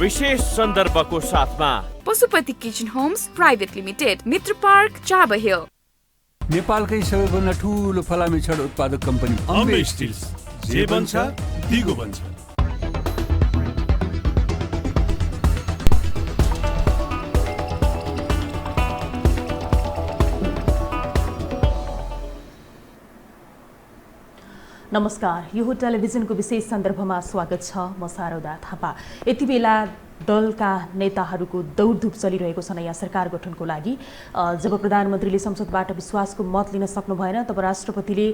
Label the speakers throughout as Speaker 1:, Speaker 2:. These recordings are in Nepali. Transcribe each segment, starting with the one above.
Speaker 1: विशेष सन्दर्भको साथमा
Speaker 2: Pashupati kitchen homes private limited, Mitra park, Chabahil.
Speaker 3: नेपालकै सबैभन्दा ठुलो फलामे छड उत्पादक कम्पनी
Speaker 4: अम्बे स्टिल्स, जे बन्छ दिगो बन्छ।
Speaker 5: नमस्कार, यो टेलिभिजनको विशेष सन्दर्भमा स्वागत छ। म शारदा थापा। यति बेला दलका नेताहरूको दौडधुप चलिरहेको छ नयाँ सरकार गठनको लागि। जब प्रधानमन्त्रीले संसदबाट विश्वासको मत लिन सक्नु भएन, तब राष्ट्रपतिले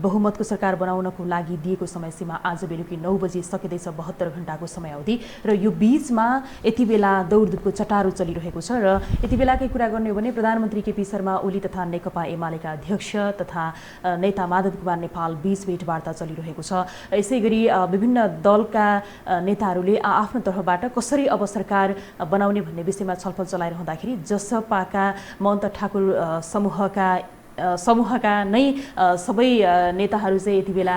Speaker 5: बहुमतको सरकार बनाउनको लागि दिएको समय सीमा आज बेलुकी 9 बजे सकिँदैछ, 72 घण्टाको समयावधि। र यो बीचमा यति बेला दौडधुपको चटारो चलिरहेको छ। र यति बेलाकै कुरा गर्ने हो भने प्रधानमन्त्री केपी शर्मा ओली तथा नेकपा एमालेका अध्यक्ष तथा नेता माधव कुमार नेपाल बीच भेटवार्ता चलिरहेको छ। यसै गरी विभिन्न दलका नेताहरूले आफ्नो तर्फबाट कसरी अब सरकार बनाउने भन्ने विषयमा छलफल चलाइरहँदाखेरि जसपाका महन्त ठाकुर समूहका नै सबै नेताहरू चाहिँ यति बेला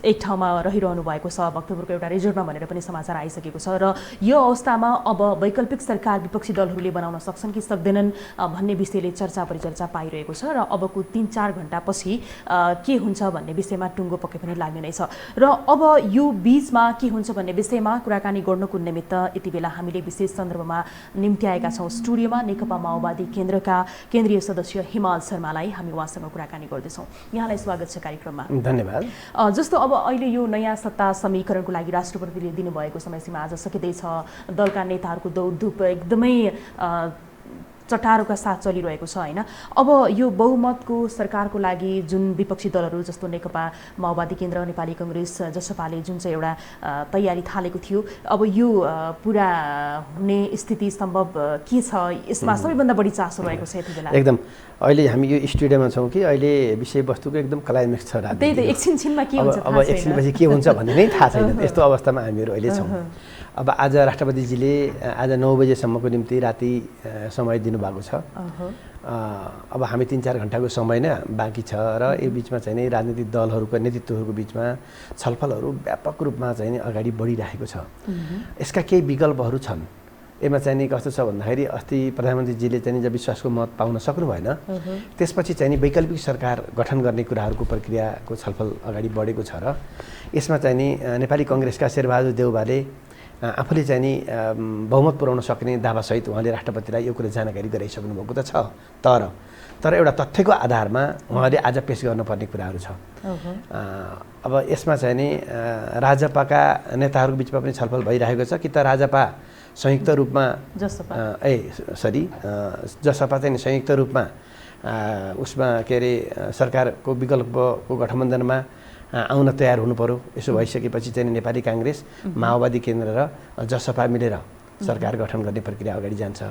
Speaker 5: एक ठाउँमा रहिरहनु भएको छ। भक्तपुरको एउटा रिजोर्टमा भनेर पनि समाचार आइसकेको छ। र यो अवस्थामा अब वैकल्पिक सरकार विपक्षी दलहरूले बनाउन सक्छन् कि सक्दैनन् भन्ने विषयले चर्चा परिचर्चा पाइरहेको छ। र अबको 3-4 घण्टापछि के हुन्छ भन्ने विषयमा टुङ्गो पक्कै पनि लाग्ने नै छ। र अब यो बीचमा के हुन्छ भन्ने विषयमा कुराकानी गर्नको निमित्त यति बेला हामीले विशेष सन्दर्भमा निम्त्याएका छौँ स्टुडियोमा नेकपा माओवादी केन्द्रका केन्द्रीय सदस्य हिमाल शर्मा। हामी उहाँसँग कुराकानी गर्दैछौँ। यहाँलाई स्वागत छ कार्यक्रममा।
Speaker 6: धन्यवाद।
Speaker 5: जस्तो अब अहिले यो नयाँ सत्ता समीकरणको लागि राष्ट्रपतिले दिनुभएको समयसीमा आज सकिँदैछ। दलका नेताहरूको दौडधुप एकदमै चटारोका साथ चलिरहेको छ होइन। अब यो बहुमतको सरकारको लागि जुन विपक्षी दलहरू जस्तो नेकपा माओवादी केन्द्र, नेपाली कङ्ग्रेस, जसपाले जुन चाहिँ एउटा तयारी थालेको थियो, अब यो पुरा हुने स्थिति सम्भव के छ? यसमा सबैभन्दा बढी चासो रहेको छ यति बेला।
Speaker 6: एकदम अहिले हामी यो स्टुडियोमा छौँ कि अहिले विषयवस्तुको एकदम क्लाइमेक्स छ।
Speaker 5: त्यही त, एकछिनमा के हुन्छ
Speaker 6: अब एकछिनपछि के हुन्छ भन्ने नै थाहा छैन। यस्तो अवस्थामा हामीहरू अहिले छौँ। अब आज राष्ट्रपतिजीले आज 9 बजेसम्मको निम्ति राति समय दिनुभएको छ। अब हामी 3-4 घण्टाको समय नै बाँकी छ। र यो बिचमा चाहिँ नि राजनीतिक दलहरूको नेतृत्वहरूको बिचमा छलफलहरू व्यापक रूपमा चाहिँ नि अगाडि बढिरहेको छ। यसका केही विकल्पहरू छन्। यसमा चाहिँ नि कस्तो छ भन्दाखेरि अस्ति प्रधानमन्त्रीजीले चाहिँ जब विश्वासको मत पाउन सक्नु भएन, त्यसपछि चाहिँ नि वैकल्पिक सरकार गठन गर्ने कुराहरूको प्रक्रियाको छलफल अगाडि बढेको छ। र यसमा चाहिँ नि नेपाली कङ्ग्रेसका शेरबहादुर देउवाले आफूले चाहिँ नि बहुमत पुर्याउन सक्ने दावासहित उहाँले राष्ट्रपतिलाई यो कुरा जानकारी गराइसक्नु भएको त छ। तर एउटा तथ्यको आधारमा उहाँले आज पेश गर्नुपर्ने कुराहरू छ। अब यसमा चाहिँ नि राजपाका नेताहरूको बिचमा पनि छलफल भइरहेको छ कि त राजपा संयुक्त रूपमा जसपा चाहिँ संयुक्त रूपमा उसमा के अरे सरकारको विकल्पको गठबन्धनमा आउन तयार हुनु पर्यो। यसो भइसकेपछि चाहिँ नेपाली काङ्ग्रेस, माओवादी केन्द्र र जसपा मिलेर सरकार गठन गर्ने प्रक्रिया अगाडि जान्छ।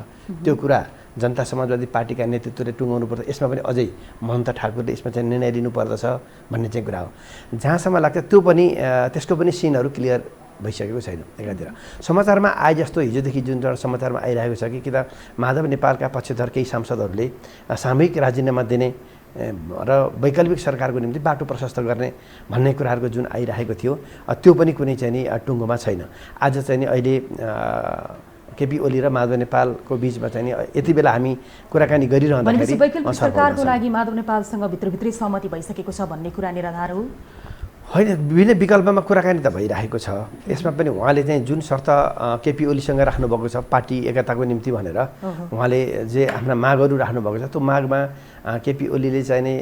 Speaker 6: त्यो कुरा जनता समाजवादी पार्टीका नेतृत्वले टुङ्गाउनु पर्छ। यसमा पनि अझै महन्त ठाकुरले यसमा चाहिँ निर्णय लिनुपर्दछ भन्ने चाहिँ कुरा हो। जहाँसम्म लाग्छ त्यो पनि त्यसको पनि सिनहरू क्लियर भइसकेको छैन। एकातिर समाचारमा आए जस्तो हिजोदेखि जुन एउटा समाचारमा आइरहेको छ कि त माधव नेपालका पक्षधर केही सांसदहरूले सामूहिक राजीनामा दिने र वैकल्पिक सरकारको निम्ति बाटो प्रशस्त गर्ने भन्ने कुराहरूको जुन आइरहेको थियो, त्यो पनि कुनै चाहिँ नि टुङ्गोमा छैन। आज चाहिँ नि अहिले केपी ओली र माधव नेपालको बिचमा चाहिँ नि यति बेला हामी कुराकानी गरिरहँदाखेरि
Speaker 5: वैकल्पिक सरकारको लागि माधव नेपालसँग भित्रभित्रै सहमति भइसकेको छ भन्ने कुरा निराधार हो
Speaker 6: होइन। विभिन्न विकल्पमा कुराकानी त भइरहेको छ। यसमा पनि उहाँले चाहिँ जुन शर्त केपी ओलीसँग राख्नुभएको छ पार्टी एकताको निम्ति भनेर उहाँले जे आफ्ना मागहरू राख्नुभएको छ, त्यो मागमा केपी ओलीले चाहिँ नि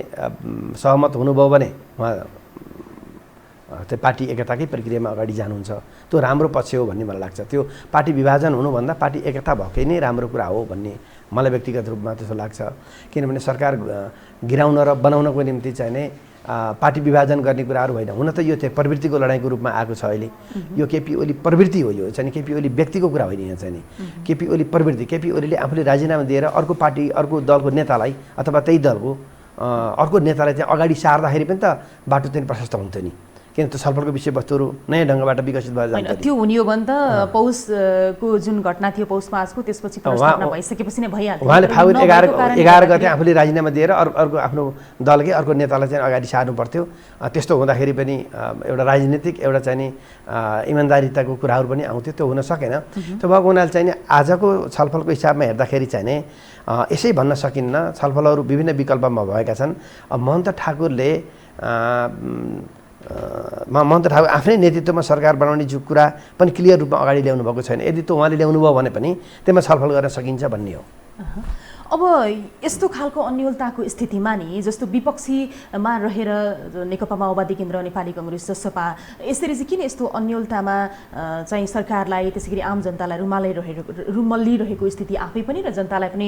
Speaker 6: सहमत हुनुभयो भने उहाँ त्यो पार्टी एकताकै प्रक्रियामा अगाडि जानुहुन्छ। त्यो राम्रो पक्ष हो भन्ने मलाई लाग्छ। त्यो पार्टी विभाजन हुनुभन्दा पार्टी एकता भएकै नै राम्रो कुरा हो भन्ने मलाई व्यक्तिगत रूपमा त्यसो लाग्छ। किनभने सरकार गिराउन र बनाउनको निम्ति चाहिँ नै पार्टी विभाजन गर्ने कुराहरू होइन। हुन त यो चाहिँ प्रवृत्तिको लडाइँको रूपमा आएको छ अहिले। यो केपी ओली प्रवृत्ति हो। यो चाहिँ केपी ओली व्यक्तिको कुरा होइन। यहाँ चाहिँ केपी ओली प्रवृत्ति। केपी ओलीले आफूले राजीनामा दिएर अर्को पार्टी अर्को दलको नेतालाई अथवा त्यही दलको अर्को नेतालाई चाहिँ अगाडि सार्दाखेरि पनि त बाटो चाहिँ प्रशस्त हुन्थ्यो नि। किन त्यो छलफलको विषयवस्तुहरू नयाँ ढङ्गबाट विकसित भएर जान्छ।
Speaker 5: त्यो हुने हो भने त पौषको जुन घटना थियो पौष मासको त्यसपछि पुनर्स्थापना भइसकेपछि नै भइहाल्थ्यो।
Speaker 6: उहाँले फागुन 11 गते आफूले राजीनामा दिएर अर्को आफ्नो दलकै अर्को नेतालाई चाहिँ अगाडि सार्नु पर्थ्यो। त्यस्तो हुँदाखेरि पनि एउटा राजनीतिक एउटा चाहिँ नि इमान्दारिताको कुराहरू पनि आउँथ्यो, त्यो हुन सकेन। त्यो भएको हुनाले चाहिँ नि आजको छलफलको हिसाबमा हेर्दाखेरि चाहिँ नि यसै भन्न सकिन्न, छलफलहरू विभिन्न विकल्पमा भएका छन्। महन्त ठाकुरले महन्त ठाकुर आफ्नै नेतृत्वमा सरकार बनाउने जो कुरा पनि क्लियर रूपमा अगाडि ल्याउनु भएको छैन। यदि त्यो उहाँले ल्याउनु भयो भने पनि त्यसमा छलफल गर्न सकिन्छ भन्ने हो।
Speaker 5: अब यस्तो खालको अन्योलताको स्थितिमा नि जस्तो विपक्षीमा रहेर नेकपा माओवादी केन्द्र, नेपाली कांग्रेस, जसपा यसरी चाहिँ किन यस्तो अन्योलतामा चाहिँ सरकारलाई त्यसै गरी आम जनतालाई रुमल्लिरहेको स्थिति आफै पनि र जनतालाई पनि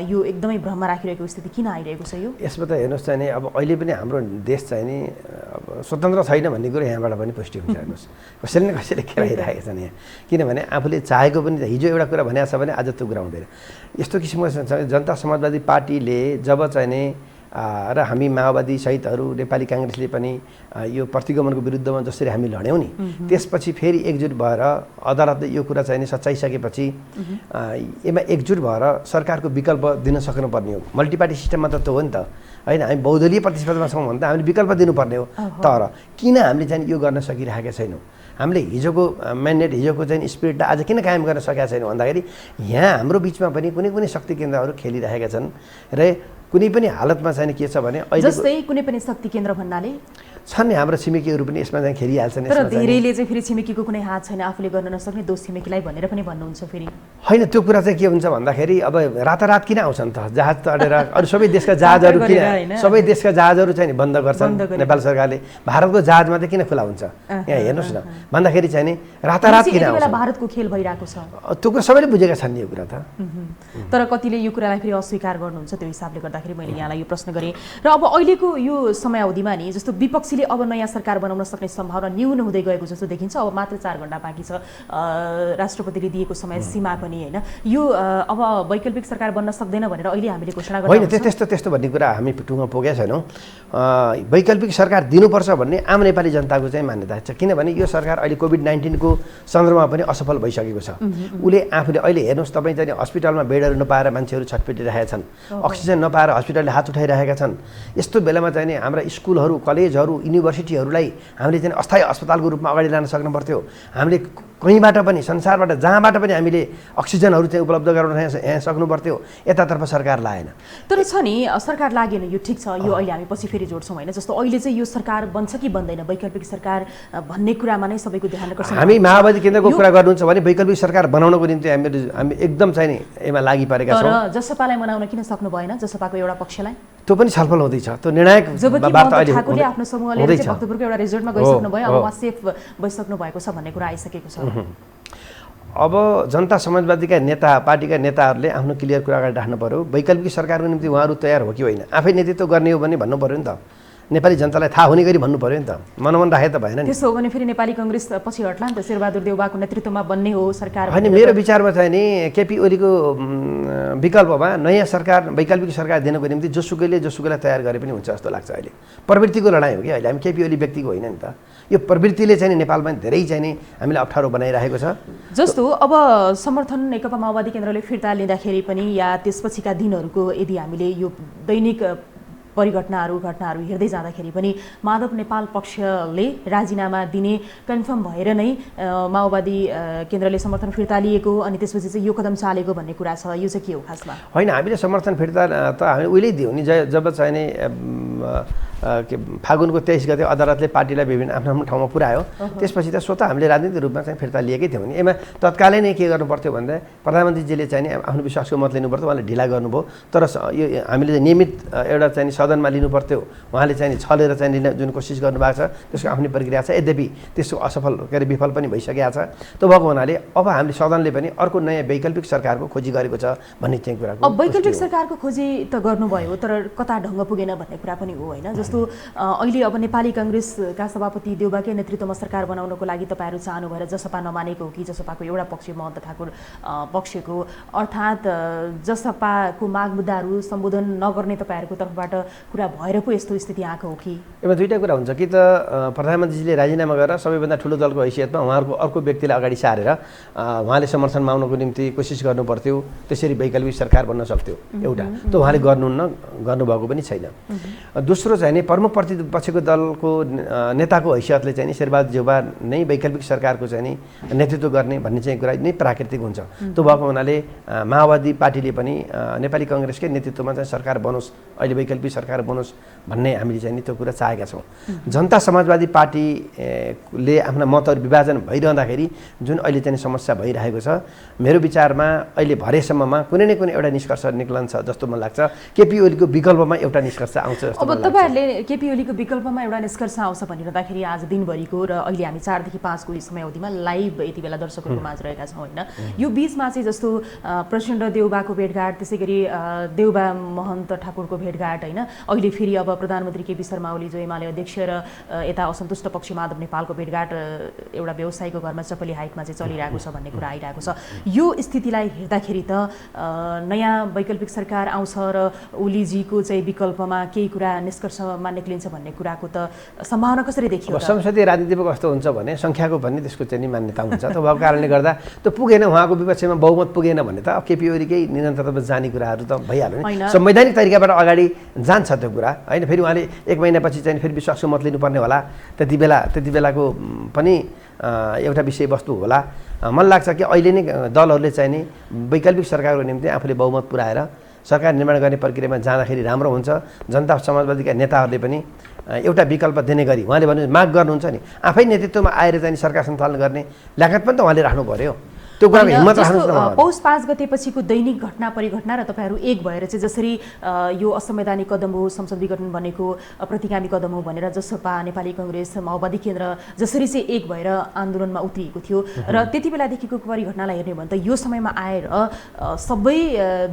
Speaker 5: यो एकदमै भ्रममा राखिरहेको स्थिति किन आइरहेको छ? यो यसमा
Speaker 6: त हेर्नुहोस् चाहिँ नि अब अहिले पनि हाम्रो देश चाहिँ नि अब स्वतन्त्र छैन भन्ने कुरो यहाँबाट पनि पुष्टि हुन्छ। हेर्नुहोस् कसैले न कसैले खेलाइरहेका छन् यहाँ, किनभने आफूले चाहेको पनि हिजो एउटा कुरा भनेको छ भने आज त्यो कुरा हुँदैन। यस्तो किसिमको जनता समाजवादी पार्टीले जब चाहिँ नि र हामी माओवादी सहितहरू नेपाली कांग्रेसले पनि यो प्रतिगमनको विरुद्धमा जसरी हामी लड्यौँ नि, त्यसपछि फेरि एकजुट भएर अदालतले यो कुरा चाहिँ नि सच्याइसकेपछि यसमा एकजुट भएर सरकारको विकल्प दिन सक्नुपर्ने हो। मल्टिपार्टी सिस्टममा त त्यो हो नि त होइन। हामी बहुदलीय प्रतिस्पर्धामा छौँ भने त हामीले विकल्प दिनुपर्ने हो। तर किन हामीले चाहिँ यो गर्न सकिरहेका छैनौँ? हामीले हिजोको म्यान्डेट हिजोको चाहिँ स्पिरिटलाई आज किन कायम गर्न सकेका छैनौँ भन्दाखेरि यहाँ हाम्रो बिचमा पनि कुनै कुनै शक्ति केन्द्रहरू खेलिरहेका छन् र कुनै पनि हालतमा चाहिँ के छ भने अहिले
Speaker 5: जस्तै कुनै पनि शक्ति केन्द्र भन्नाले
Speaker 6: छन् नि हाम्रो छिमेकीहरू पनि यसमा चाहिँ खेलिहाल्छन्।
Speaker 5: तर धेरैले चाहिँ फेरि छिमेकीको कुनै हात छैन, आफूले गर्न नसक्ने दोष छिमेकीलाई भनेर पनि भन्नुहुन्छ फेरि।
Speaker 6: होइन, त्यो कुरा चाहिँ के हुन्छ भन्दाखेरि अब रातारात किन आउँछन् त जहाज त अडेर अरू सबै देशका जहाजहरू किन सबै देशका जहाजहरू चाहिँ नि बन्द गर्छन् नेपाल सरकारले, भारतको जहाज मात्रै किन खुला हुन्छ? यहाँ हेर्नुहोस् न भन्दाखेरि चाहिँ नि रातारात किन आउँछ?
Speaker 5: भारतको खेल भइरहेको छ
Speaker 6: त्यो कुरा सबैले बुझेका छन् यो कुरा त।
Speaker 5: तर कतिले यो कुरालाई फेरि अस्वीकार गर्नुहुन्छ, त्यो हिसाबले गर्दाखेरि मैले यहाँलाई यो प्रश्न गरेँ। र अब अहिलेको यो समयावधिमा नि जस्तो विपक्षीले अब नयाँ सरकार बनाउन सक्ने सम्भावना न्यून हुँदै गएको जस्तो देखिन्छ। अब मात्र 4 घण्टा बाँकी छ राष्ट्रपतिले दिएको समय सीमा पनि, होइन? यो अब वैकल्पिक सरकार बन्न सक्दैन भनेर अहिले हामीले घोषणा गर्नु
Speaker 6: होइन, त्यस्तो भन्ने कुरा हामी टुङ्गो पुगेका छैनौँ। वैकल्पिक सरकार दिनुपर्छ भन्ने आम नेपाली जनताको चाहिँ मान्यता छ, किनभने यो सरकार अहिले कोभिड-19 को सन्दर्भमा पनि असफल भइसकेको छ। उसले आफूले अहिले हेर्नुहोस् तपाईँ चाहिँ हस्पिटलमा बेडहरू नपाएर मान्छेहरू छटपटिरहेका छन्, अक्सिजन नपाएर हस्पिटलले हात उठाइरहेका छन्। यस्तो बेलामा चाहिँ नि हाम्रा स्कुलहरू, कलेजहरू, युनिभर्सिटीहरूलाई हामीले चाहिँ अस्थायी अस्पतालको रूपमा अगाडि लान सक्नु पर्थ्यो। हामीले कहीँबाट पनि संसारबाट जहाँबाट पनि हामीले अक्सिजनहरू चाहिँ उपलब्ध गराउन यहाँ सक्नु पर्थ्यो। यतातर्फ सरकार लागेन।
Speaker 5: तर छ नि सरकार लागेन, यो ठिक छ, यो अहिले हामी पछि फेरि जोड्छौँ, होइन? जस्तो अहिले चाहिँ यो सरकार बन्छ कि बन्दैन, वैकल्पिक सरकार भन्ने कुरामा नै सबैको ध्यान आकर्षण।
Speaker 6: हामी माओवादी केन्द्रको कुरा गर्नुहुन्छ भने वैकल्पिक सरकार बनाउनको निम्ति हामी एकदम चाहिँ नि यसमा लागि परेका छौँ।
Speaker 5: तर जसपालाई मनाउन किन सक्नु भएन? जसपाको एउटा पक्षलाई
Speaker 6: त्यो पनि छलफल हुँदैछ, त्यो निर्णायक वार्ता अहिले
Speaker 5: ठाकुरले आफ्नो समूहले चाहिँ भक्तपुरको एउटा रिजोर्टमा गइसक्नु भयो, अब उहाँ सेफ भइसक्नु भएको छ भन्ने कुरा आइसकेको छ।
Speaker 6: अब जनता समाजवादीका नेता पार्टीका नेताहरूले आफ्नो क्लियर कुरा अगाडि राख्नु पर्यो। वैकल्पिक सरकारको निम्ति उहाँहरू तयार हो कि होइन, आफै नेतृत्व गर्ने हो भने भन्नु पर्यो नि त। नेपाली जनतालाई थाहा हुने गरी भन्नु पर्यो नि त, मनोमन राखे त भएन नि।
Speaker 5: त्यसो हो भने फेरि नेपाली कांग्रेस पछि हट्ला नि त, शेरबहादुर देउवाको नेतृत्वमा बन्ने हो सरकार।
Speaker 6: होइन, मेरो विचारमा चाहिँ नि केपी ओलीको विकल्पमा नयाँ सरकार वैकल्पिक सरकार दिनको निम्ति जोसुकैलाई तयार गरे पनि हुन्छ जस्तो लाग्छ। अहिले प्रवृत्तिको लडाइँ हो कि अहिले, हामी केपी ओली व्यक्तिको होइन नि त। यो प्रवृत्तिले चाहिँ नेपालमा धेरै चाहिँ नि हामीले अप्ठ्यारो बनाइरहेको छ।
Speaker 5: जस्तो अब समर्थन नेकपा माओवादी केन्द्रले फिर्ता लिँदाखेरि पनि या त्यसपछिका दिनहरूको यदि हामीले यो दैनिक घटनाहरू हेर्दै जाँदाखेरि पनि माधव नेपाल पक्षले राजीनामा दिने कन्फर्म भएर नै माओवादी केन्द्रले समर्थन फिर्ता लिएको अनि त्यसपछि चाहिँ यो कदम चालेको भन्ने कुरा छ। यो चाहिँ के हो खासमा?
Speaker 6: होइन, हामीले समर्थन फिर्ता त हामी उहिल्यै दियौँ नि, जब चाहिँ नि फागुनको 23 गते अदालतले पार्टीलाई विभिन्न आफ्नो ठाउँमा पुर्यायो, त्यसपछि त स्वतः हामीले राजनीतिक रूपमा चाहिँ फिर्ता लिएकै थियौँ नि। यसमा तत्कालै नै के गर्नु पर्थ्यो भन्दा प्रधानमन्त्रीजीले चाहिँ नि आफ्नो विश्वासको मत लिनु पर्थ्यो, उहाँले ढिला गर्नुभयो। तर यो हामीले नियमित एउटा चाहिँ सदनमा लिनु पर्थ्यो, उहाँले चाहिँ छलेर चाहिँ लिन जुन कोसिस गर्नुभएको छ त्यसको आफ्नै प्रक्रिया छ। यद्यपि त्यसको असफल विफल पनि भइसकेको छ। त्यो भएको हुनाले अब हामीले सदनले पनि अर्को नयाँ वैकल्पिक सरकारको खोजी गरेको छ भन्ने चाहिँ कुरा।
Speaker 5: अब वैकल्पिक सरकारको खोजी त गर्नुभयो, तर कता ढङ्ग पुगेन भन्ने कुरा पनि हो, होइन? जस्तो जस्तो अहिले अब नेपाली काङ्ग्रेसका सभापति देउबाकै नेतृत्वमा सरकार बनाउनको लागि तपाईँहरू चाहनु भएर जसपा नमानेको हो कि जसपाको एउटा पक्ष महन्त ठाकुर पक्षको, अर्थात् जसपाको माग मुद्दाहरू सम्बोधन नगर्ने तपाईँहरूको तर्फबाट कुरा भएर पो यस्तो स्थिति आएको हो कि?
Speaker 6: यसमा दुईवटा कुरा हुन्छ कि त प्रधानमन्त्रीजीले राजीनामा गरेर सबैभन्दा ठुलो दलको हैसियतमा उहाँहरूको अर्को व्यक्तिलाई अगाडि सारेर उहाँले समर्थनमा आउनको निम्ति कोसिस गर्नु पर्थ्यो, त्यसरी वैकल्पिक सरकार बन्न सक्थ्यो एउटा। त उहाँले गर्नुभएको पनि छैन। दोस्रो चाहिँ नि प्रमुख प्रतिपक्षको दलको नेताको हैसियतले चाहिँ नि शेरबहादुर देउबा नै वैकल्पिक सरकारको चाहिँ नि नेतृत्व गर्ने भन्ने चाहिँ कुरा नै प्राकृतिक हुन्छ। त्यो भएको हुनाले माओवादी पार्टीले पनि नेपाली काङ्ग्रेसकै नेतृत्वमा चाहिँ सरकार बनोस्, अहिले वैकल्पिक सरकार बनोस् भन्ने हामीले चाहिँ नि त्यो कुरा चाहेका छौँ। जनता समाजवादी पार्टीले आफ्ना मतहरू विभाजन भइरहँदाखेरि जुन अहिले चाहिँ समस्या भइरहेको छ, मेरो विचारमा अहिले भरेसम्ममा कुनै न कुनै एउटा निष्कर्ष निक्लन्छ जस्तो मलाई लाग्छ। केपी ओलीको विकल्पमा एउटा निष्कर्ष आउँछ जस्तो।
Speaker 5: अब तपाईँहरूले केपी ओलीको विकल्पमा एउटा निष्कर्ष आउँछ भनिरहँदाखेरि आज दिनभरिको र अहिले हामी 4 देखि 5 को समयावधिमा लाइभ यति बेला दर्शकहरूको माझ रहेका छौँ होइन। यो बिचमा चाहिँ जस्तो प्रचण्ड देउबाको भेटघाट, त्यसै गरी देउबा महन्त ठाकुरको भेटघाट होइन, अहिले फेरि अब प्रधानमन्त्री केपी शर्मा ओली जो एमाले अध्यक्ष र यता असन्तुष्ट पक्ष माधव नेपालको भेटघाट एउटा व्यवसायीको घरमा चपली हाइटमा चाहिँ चलिरहेको छ भन्ने कुरा आइरहेको छ। यो स्थितिलाई हेर्दाखेरि त नयाँ वैकल्पिक सरकार आउँछ र ओलीजीको चाहिँ विकल्पमा केही कुरा निष्कर्षमा निक्लिन्छ भन्ने कुराको त सम्भावना कसरी देखियो?
Speaker 6: संसदीय राजनीतिमा कस्तो हुन्छ भने सङ्ख्याको भन्ने त्यसको चाहिँ मान्यता हुन्छ। त्यो भएको कारणले गर्दा त्यो पुगेन, उहाँको विपक्षमा बहुमत पुगेन भने त अब केपी ओलीकै निरन्तरतामा जाने कुराहरू त भइहाल्यो नि। संवैधानिक तरिकाबाट अगाडि जान्छ त्यो कुरा होइन। फेरि उहाँले 1 महिनापछि चाहिँ फेरि विश्वासको मत लिनुपर्ने होला, त्यति बेलाको पनि एउटा विषयवस्तु होला। मलाई लाग्छ कि अहिले नै दलहरूले चाहिँ नि वैकल्पिक सरकारको निम्ति आफूले बहुमत पुऱ्याएर सरकार निर्माण गर्ने प्रक्रियामा जाँदाखेरि राम्रो हुन्छ। जनता समाजवादीका नेताहरूले पनि एउटा विकल्प दिने गरी उहाँले भने माग गर्नुहुन्छ नि, आफै नेतृत्वमा आएर चाहिँ सरकार सञ्चालन गर्ने लगायत पनि त उहाँले राख्नु पर्यो। त्यो कुराको हिम्मत राख्नु।
Speaker 5: पौष 5 गतेपछिको दैनिक घटना परिघटना र तपाईँहरू एक भएर चाहिँ जसरी यो असंवैधानिक कदम हो, संसद विघटन भनेको प्रतिगामी कदम हो भनेर जसपा, नेपाली काङ्ग्रेस, माओवादी केन्द्र जसरी चाहिँ एक भएर आन्दोलनमा उत्रिएको थियो र त्यति बेलादेखिको परिघटनालाई हेर्ने हो भने त यो समयमा आएर सबै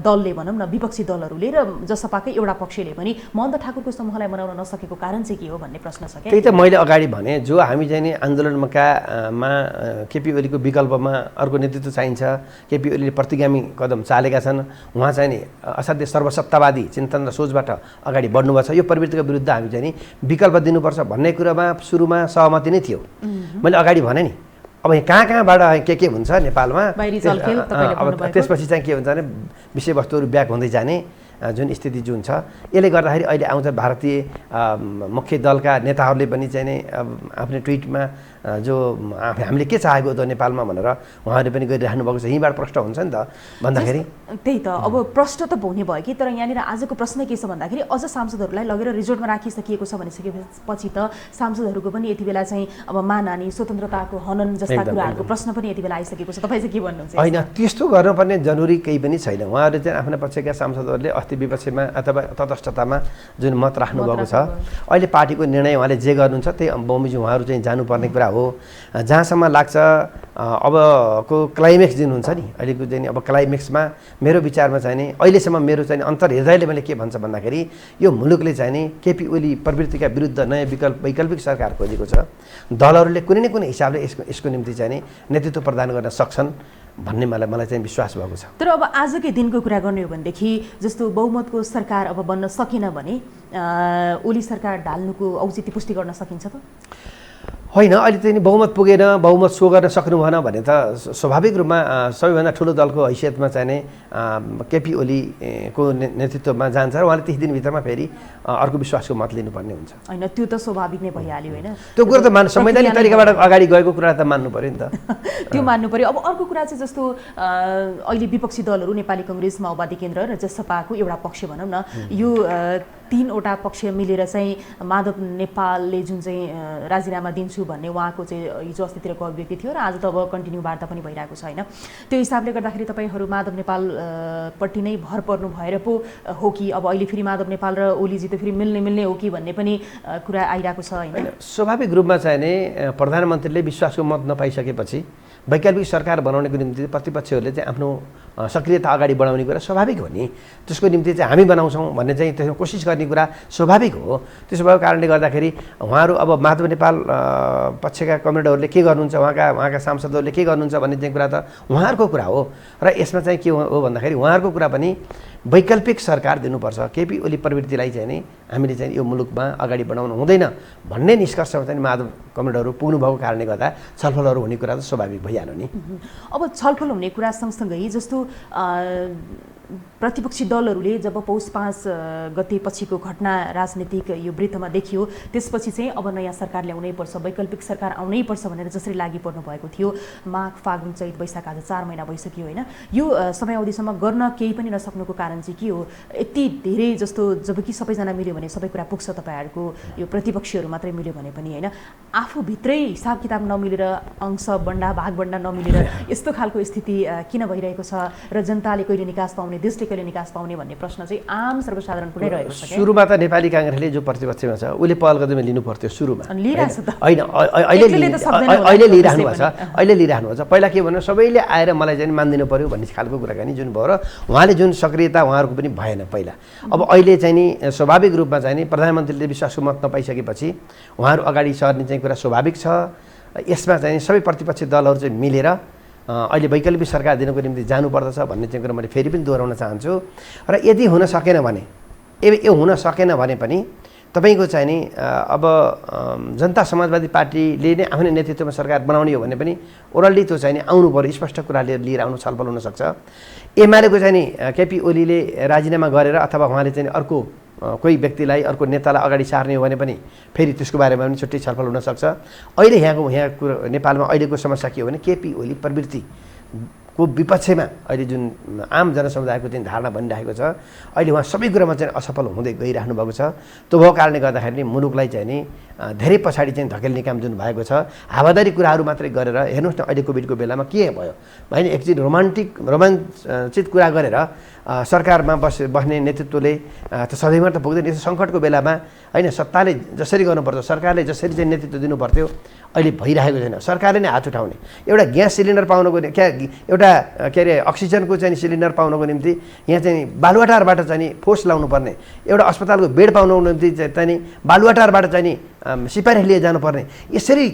Speaker 5: दलले भनौँ न, विपक्षी दलहरूले र जसपाकै एउटा पक्षले पनि महन्त ठाकुरको समूहलाई बनाउन नसकेको कारण चाहिँ के हो भन्ने प्रश्न छ।
Speaker 6: त्यही त मैले अगाडि भने, जो हामी चाहिँ नि आन्दोलनकामा केपी ओलीको विकल्पमा अर्को नेतृत्व चाहिन्छ। केपी ओलीले प्रतिगामी कदम चालेका छन्। उहाँ चाहिँ नि असाध्य सर्वसत्तावादी चिन्तन र सोचबाट अगाडि बढ्नुभएको छ। यो प्रवृत्तिको विरुद्ध हामी चाहिँ नि विकल्प दिनुपर्छ भन्ने कुरामा सुरुमा सहमति नै थियो। मैले अगाडि भने नि अब कहाँबाट के हुन्छ नेपालमा, अब त्यसपछि चाहिँ के हुन्छ भने विषयवस्तुहरू ब्याक हुँदै जाने जुन स्थिति जुन छ, यसले गर्दाखेरि अहिले आउँछ भारतीय मुख्य दलका नेताहरूले पनि चाहिँ नि आफ्नो ट्विटमा जो हामीले के चाहेको त नेपालमा भनेर उहाँहरूले पनि गरिराख्नु भएको छ। यहीँबाट प्रश्न हुन्छ नि त भन्दाखेरि
Speaker 5: त्यही त अब प्रश्न त हुने भयो कि, तर यहाँनिर आजको प्रश्न के छ भन्दाखेरि अझ सांसदहरूलाई लगेर रिजोर्टमा राखिसकिएको छ भनिसकेपछि त सांसदहरूको पनि यति बेला चाहिँ अब मानहानि, स्वतन्त्रताको हनन जस्ता कुराहरूको प्रश्न पनि यति बेला आइसकेको छ। तपाईँ चाहिँ के भन्नुहुन्छ?
Speaker 6: होइन, त्यस्तो गर्नुपर्ने जरुरी केही पनि छैन। उहाँहरूले चाहिँ आफ्ना पक्षका सांसदहरूले अस्ति विपक्षमा अथवा तटस्थतामा जुन मत राख्नु भएको छ, अहिले पार्टीको निर्णय उहाँले जे गर्नुहुन्छ त्यही बमोजिम उहाँहरू चाहिँ जानुपर्ने कुरा हो। जहाँसम्म लाग्छ अबको क्लाइमेक्स जुन हुन्छ नि, अहिलेको चाहिँ अब क्लाइमेक्समा मेरो विचारमा चाहिँ नि अहिलेसम्म मेरो चाहिँ अन्तर्हृदयले मैले के भन्छ भन्दाखेरि यो मुलुकले चाहिँ नि केपी ओली प्रवृत्तिका विरुद्ध नयाँ वैकल्पिक सरकार खोजेको छ। दलहरूले कुनै न कुनै हिसाबले यसको निम्ति चाहिँ नि नेतृत्व प्रदान गर्न सक्छन् भन्ने मलाई चाहिँ विश्वास भएको छ।
Speaker 5: तर अब आजकै दिनको कुरा गर्ने हो भनेदेखि जस्तो बहुमतको सरकार अब बन्न सकेन भने ओली सरकार ढाल्नुको औचित्य पुष्टि गर्न सकिन्छ त?
Speaker 6: होइन, अहिले चाहिँ बहुमत पुगेन, बहुमत सो गर्न सक्नु भएन भने त स्वाभाविक रूपमा सबैभन्दा ठुलो दलको हैसियतमा चाहिँ केपी ओलीको नेतृत्वमा जान्छ र उहाँले 30 दिनभित्रमा फेरि अर्को विश्वासको मत लिनुपर्ने हुन्छ।
Speaker 5: होइन, त्यो त स्वाभाविक नै भइहाल्यो होइन।
Speaker 6: त्यो कुरा त संवैधानिक तरिकाबाट अगाडि गएको कुरा त मान्नु पर्यो नि त।
Speaker 5: त्यो मान्नु पर्यो। अब अर्को कुरा चाहिँ जस्तो अहिले विपक्षी दलहरू नेपाली काङ्ग्रेस, माओवादी केन्द्र र जसपाको एउटा पक्ष भनौँ न, यो 3वटा पक्ष मिलेर चाहिँ माधव नेपालले जुन चाहिँ राजीनामा दिन्छु भन्ने उहाँको चाहिँ हिजो अस्तितिरको अभिव्यक्ति थियो र आज त अब कन्टिन्यू वार्ता पनि भइरहेको छ होइन। त्यो हिसाबले गर्दाखेरि तपाईँहरू माधव नेपालपट्टि नै भर पर्नु भएर पो हो कि अब अहिले फेरि माधव नेपाल र ओलीजी त फेरि मिल्ने हो कि भन्ने पनि कुरा आइरहेको छ होइन?
Speaker 6: स्वाभाविक रूपमा चाहिँ नि प्रधानमन्त्रीले विश्वासको मत नपाइसकेपछि वैकल्पिक सरकार बनाउनेको निम्ति प्रतिपक्षहरूले चाहिँ आफ्नो सक्रियता अगाडि बढाउने कुरा स्वाभाविक हो नि। त्यसको निम्ति चाहिँ हामी बनाउँछौँ भन्ने चाहिँ त्यसमा कोसिस गर्ने कुरा स्वाभाविक हो। त्यसो भएको कारणले गर्दाखेरि उहाँहरू अब माधव नेपाल पक्षका कमरेडहरूले के गर्नुहुन्छ, उहाँका सांसदहरूले के गर्नुहुन्छ भन्ने चाहिँ कुरा त उहाँहरूको कुरा हो। र यसमा चाहिँ के हो भन्दाखेरि उहाँहरूको कुरा पनि वैकल्पिक सरकार दिनुपर्छ। केपी ओली प्रवृत्तिलाई चाहिँ नि हामीले चाहिँ यो मुलुकमा अगाडि बढाउनु हुँदैन भन्ने निष्कर्षमा चाहिँ माधव कमरेडहरू पुग्नुभएको कारणले गर्दा छलफलहरू हुने कुरा त स्वाभाविक भइहाल्यो नि।
Speaker 5: अब छलफल हुने कुरा सँगसँगै जस्तो प्रतिपक्षी दलहरूले जब पौष 5 गते पछिको घटना राजनीतिक यो वृत्तमा देखियो, त्यसपछि चाहिँ अब नयाँ सरकार ल्याउनै पर्छ, वैकल्पिक सरकार आउनै पर्छ भनेर जसरी लागि पर्नु भएको थियो। माघ फागुन चैत वैशाख आज 4 महिना भइसक्यो होइन। यो समयावधिसम्म गर्न केही पनि नसक्नुको कारण चाहिँ के हो? यति धेरै जस्तो जबकि सबैजना मिल्यो भने सबै कुरा पुग्छ, तपाईँहरूको यो प्रतिपक्षीहरू मात्रै मिल्यो भने पनि होइन, आफूभित्रै हिसाब किताब नमिलेर अंश बन्डा भाग बन्डा नमिलेर यस्तो खालको स्थिति किन भइरहेको छ र जनताले कहिले निकास पाउने, देशले कहिले निकास पाउने भन्ने प्रश्न चाहिँ आम सर्वसाधारण पुरै रहेको छ।
Speaker 6: सुरुमा त नेपाली काङ्ग्रेसले जो प्रतिपक्षमा छ उसले पहल कदमी लिनु पर्थ्यो सुरुमा,
Speaker 5: होइन
Speaker 6: अहिले लिइराख्नु भएको छ। अहिले लिइराख्नु भएको छ। पहिला के भन्नु, सबैले आएर मलाई चाहिँ मानिदिनु पर्यो भन्ने खालको कुराकानी जुन भयो र उहाँले जुन सक्रियता उहाँहरूको पनि भएन पहिला। अब अहिले चाहिँ नि स्वाभाविक रूपमा चाहिँ नि प्रधानमन्त्रीले विश्वासको मत नपाइसकेपछि उहाँहरू अगाडि सर्ने चाहिँ कुरा स्वाभाविक छ। यसमा चाहिँ सबै प्रतिपक्षी दलहरू चाहिँ मिलेर अहिले वैकल्पिक सरकार दिनको निम्ति जानुपर्दछ भन्ने चाहिँ कुरा मैले फेरि पनि दोहोऱ्याउन चाहन्छु। र यदि हुन सकेन भने, यो हुन सकेन भने पनि तपाईँको चाहिँ नि अब जनता समाजवादी पार्टीले नै आफ्नै नेतृत्वमा सरकार बनाउने हो भने पनि ओरल्ली त्यो चाहिँ नि आउनु पर्यो, स्पष्ट कुराले लिएर आउनु छलफल हुनसक्छ। एमालेको चाहिँ नि केपी ओलीले राजीनामा गरेर अथवा उहाँले चाहिँ अर्को कोही व्यक्तिलाई, अर्को नेतालाई अगाडि सार्ने हो भने पनि फेरि त्यसको बारेमा पनि छुट्टै छलफल हुनसक्छ। अहिले यहाँ नेपालमा अहिलेको समस्या के हो भने केपी ओली प्रवृत्तिको विपक्षमा अहिले जुन आम जनसमुदायको चाहिँ धारणा बनिरहेको छ, अहिले उहाँ सबै कुरामा चाहिँ असफल हुँदै गइराख्नु भएको छ। त्यो भएको कारणले गर्दाखेरि मुलुकलाई चाहिँ नि धेरै पछाडि चाहिँ धकेल्ने काम जुन भएको छ, हावादारी कुराहरू मात्रै गरेर हेर्नुहोस् न अहिले कोभिडको बेलामा के भयो होइन, एकछिन रोमाञ्चित कुरा गरेर सरकारमा बस्ने नेतृत्वले त सधैँभर त पुग्दैन। यस्तो सङ्कटको बेलामा होइन, सत्ताले जसरी गर्नुपर्छ, सरकारले जसरी चाहिँ नेतृत्व दिनुपर्थ्यो अहिले भइरहेको छैन। सरकारले नै हात उठाउने, एउटा ग्यास सिलिन्डर पाउनको एउटा के अरे अक्सिजनको चाहिँ सिलिन्डर पाउनको निम्ति यहाँ चाहिँ बालुवाटारबाट चाहिँ फोर्स लाउनु पर्ने, एउटा अस्पतालको बेड पाउनको निम्ति चाहिँ बालुवाटारबाट चाहिँ सिपारिस लिए जानुपर्ने, यसरी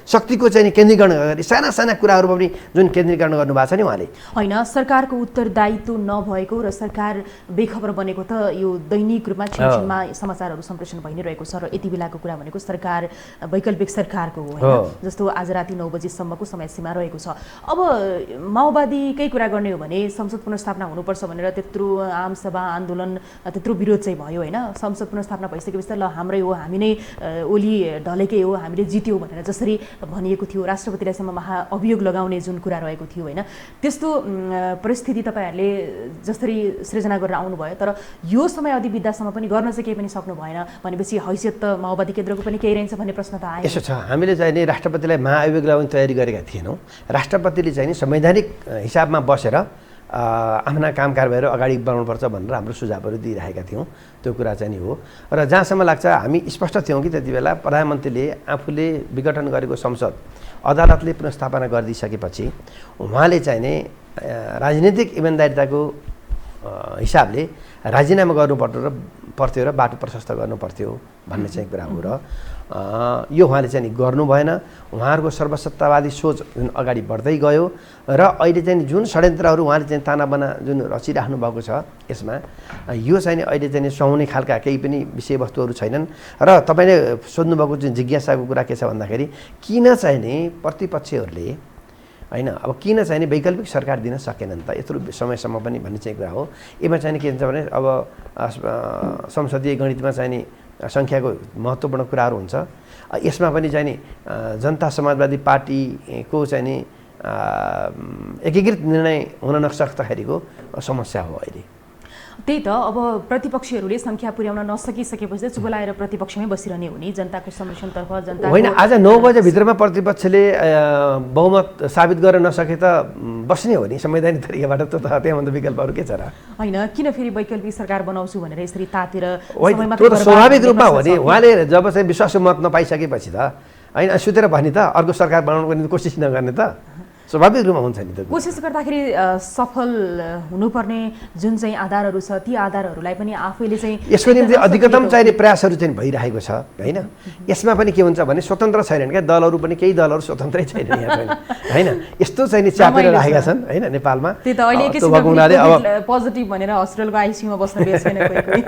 Speaker 6: शक्तिको चाहिँ केन्द्रीकरण गरी साना साना कुराहरूमा पनि जुन केन्द्रीकरण गर्नुभएको छ नि उहाँले।
Speaker 5: होइन, सरकारको उत्तरदायित्व नभएको र सरकार बेखबर बनेको त यो दैनिक रूपमा छिनछिनमा समाचारहरू सम्प्रेषण भइ नै रहेको छ। र यति बेलाको कुरा भनेको सरकार वैकल्पिक सरकारको हो होइन, जस्तो आज राति 9 बजीसम्मको समय सीमा रहेको छ। अब माओवादीकै कुरा गर्ने हो भने संसद पुनर्स्थापना हुनुपर्छ भनेर त्यत्रो आमसभा आन्दोलन त्यत्रो विरोध चाहिँ भयो होइन। संसद पुनर्स्थापना भइसकेपछि त ल हाम्रै हो, हामी नै ओली ढलेकै हो, हामीले जित्यौँ भनेर जसरी भनिएको थियो, राष्ट्रपतिलाईसम्म महाअभियोग लगाउने जुन कुरा रहेको थियो होइन, त्यस्तो परिस्थिति तपाईँहरूले जसरी सृजना गरेर आउनुभयो, तर यो समयावधि बित्दासम्म पनि गर्न चाहिँ केही पनि सक्नु भएन भनेपछि हैसियत त माओवादी केन्द्रको पनि केही रहन्छ भन्ने प्रश्न त आयो।
Speaker 6: यसो छ, हामीले चाहिँ नि राष्ट्रपतिलाई महाअभियोग लगाउने तयारी गरेका थिएनौँ। राष्ट्रपतिले चाहिँ नि संवैधानिक हिसाबमा बसेर आफ्ना काम कारबाहीहरू अगाडि बढाउनुपर्छ भनेर हाम्रो सुझावहरू दिइरहेका थियौँ। त्यो कुरा चाहिँ नि हो। र जहाँसम्म लाग्छ हामी स्पष्ट थियौँ कि त्यति बेला प्रधानमन्त्रीले आफूले विघटन गरेको संसद अदालतले पुनर्स्थापना गरिदिइसकेपछि उहाँले चाहिँ नि राजनीतिक इमान्दारिताको हिसाबले राजीनामा गर्नुपर्थ्यो र बाटो प्रशस्त गर्नुपर्थ्यो भन्ने चाहिँ कुरा हो। र यो उहाँले चाहिँ गर्नु भएन। उहाँहरूको सर्वसत्तावादी सोच जुन अगाडि बढ्दै गयो र अहिले चाहिँ जुन षड्यन्त्रहरू उहाँले चाहिँ तानाबाना जुन रचिराख्नु भएको छ, यसमा यो चाहिँ अहिले चाहिँ सुहाउने खालका केही पनि विषयवस्तुहरू छैनन्। र तपाईँले सोध्नुभएको जुन जिज्ञासाको कुरा के छ भन्दाखेरि किन चाहिँ नि प्रतिपक्षीहरूले होइन, अब किन चाहिँ नि वैकल्पिक सरकार दिन सकेनन् त यत्रो समयसम्म पनि भन्ने चाहिँ कुरा हो। यसमा चाहिँ के हुन्छ भने अब संसदीय गणितमा चाहिँ नि सङ्ख्याको महत्त्वपूर्ण कुराहरू हुन्छ। यसमा पनि चाहिँ नि जनता समाजवादी पार्टीको चाहिँ नि एकीकृत निर्णय हुन नसक्दाखेरिको समस्या हो अहिले।
Speaker 5: त्यही त, अब प्रतिपक्षीहरूले सङ्ख्या पुर्याउन नसकिसकेपछि चुप लाएर प्रतिपक्षमै बसिरहने हो नि, जनताको संरक्षणतर्फ जनता
Speaker 6: होइन। आज 9 बजेभित्रमा प्रतिपक्षले बहुमत साबित गर्न नसके त बस्ने हो नि संवैधानिक तरिकाबाट। त त्यहाँभन्दा विकल्पहरू के छ र?
Speaker 5: होइन, किन फेरि वैकल्पिक सरकार बनाउँछु भनेर यसरी तातेर
Speaker 6: त्यो त स्वाभाविक रूपमा हो नि। उहाँले जब चाहिँ विश्वासको मत नपाइसकेपछि त होइन सुतेर भने त अर्को सरकार बनाउनको निम्ति कोसिस नगर्ने त स्वाभाविक रूपमा हुन्छ नि त।
Speaker 5: कोसिस गर्दाखेरि सफल हुनुपर्ने जुन चाहिँ आधारहरू छ ती आधारहरूलाई पनि आफैले चाहिँ
Speaker 6: यसको निम्ति अधिकतम चाहिने प्रयासहरू चाहिँ भइरहेको छ होइन। यसमा पनि के हुन्छ भने स्वतन्त्र छैनन् क्या दलहरू पनि, केही दलहरू स्वतन्त्रै छैन यहाँ पनि होइन। यस्तो चाहिँ नि च्यापेर राखेका छन् होइन नेपालमा।
Speaker 5: त्यही त अहिले एकैछिन पोजिटिभ भनेर हस्पिटलको आइसियुमा बस्न बेच्दैन कोही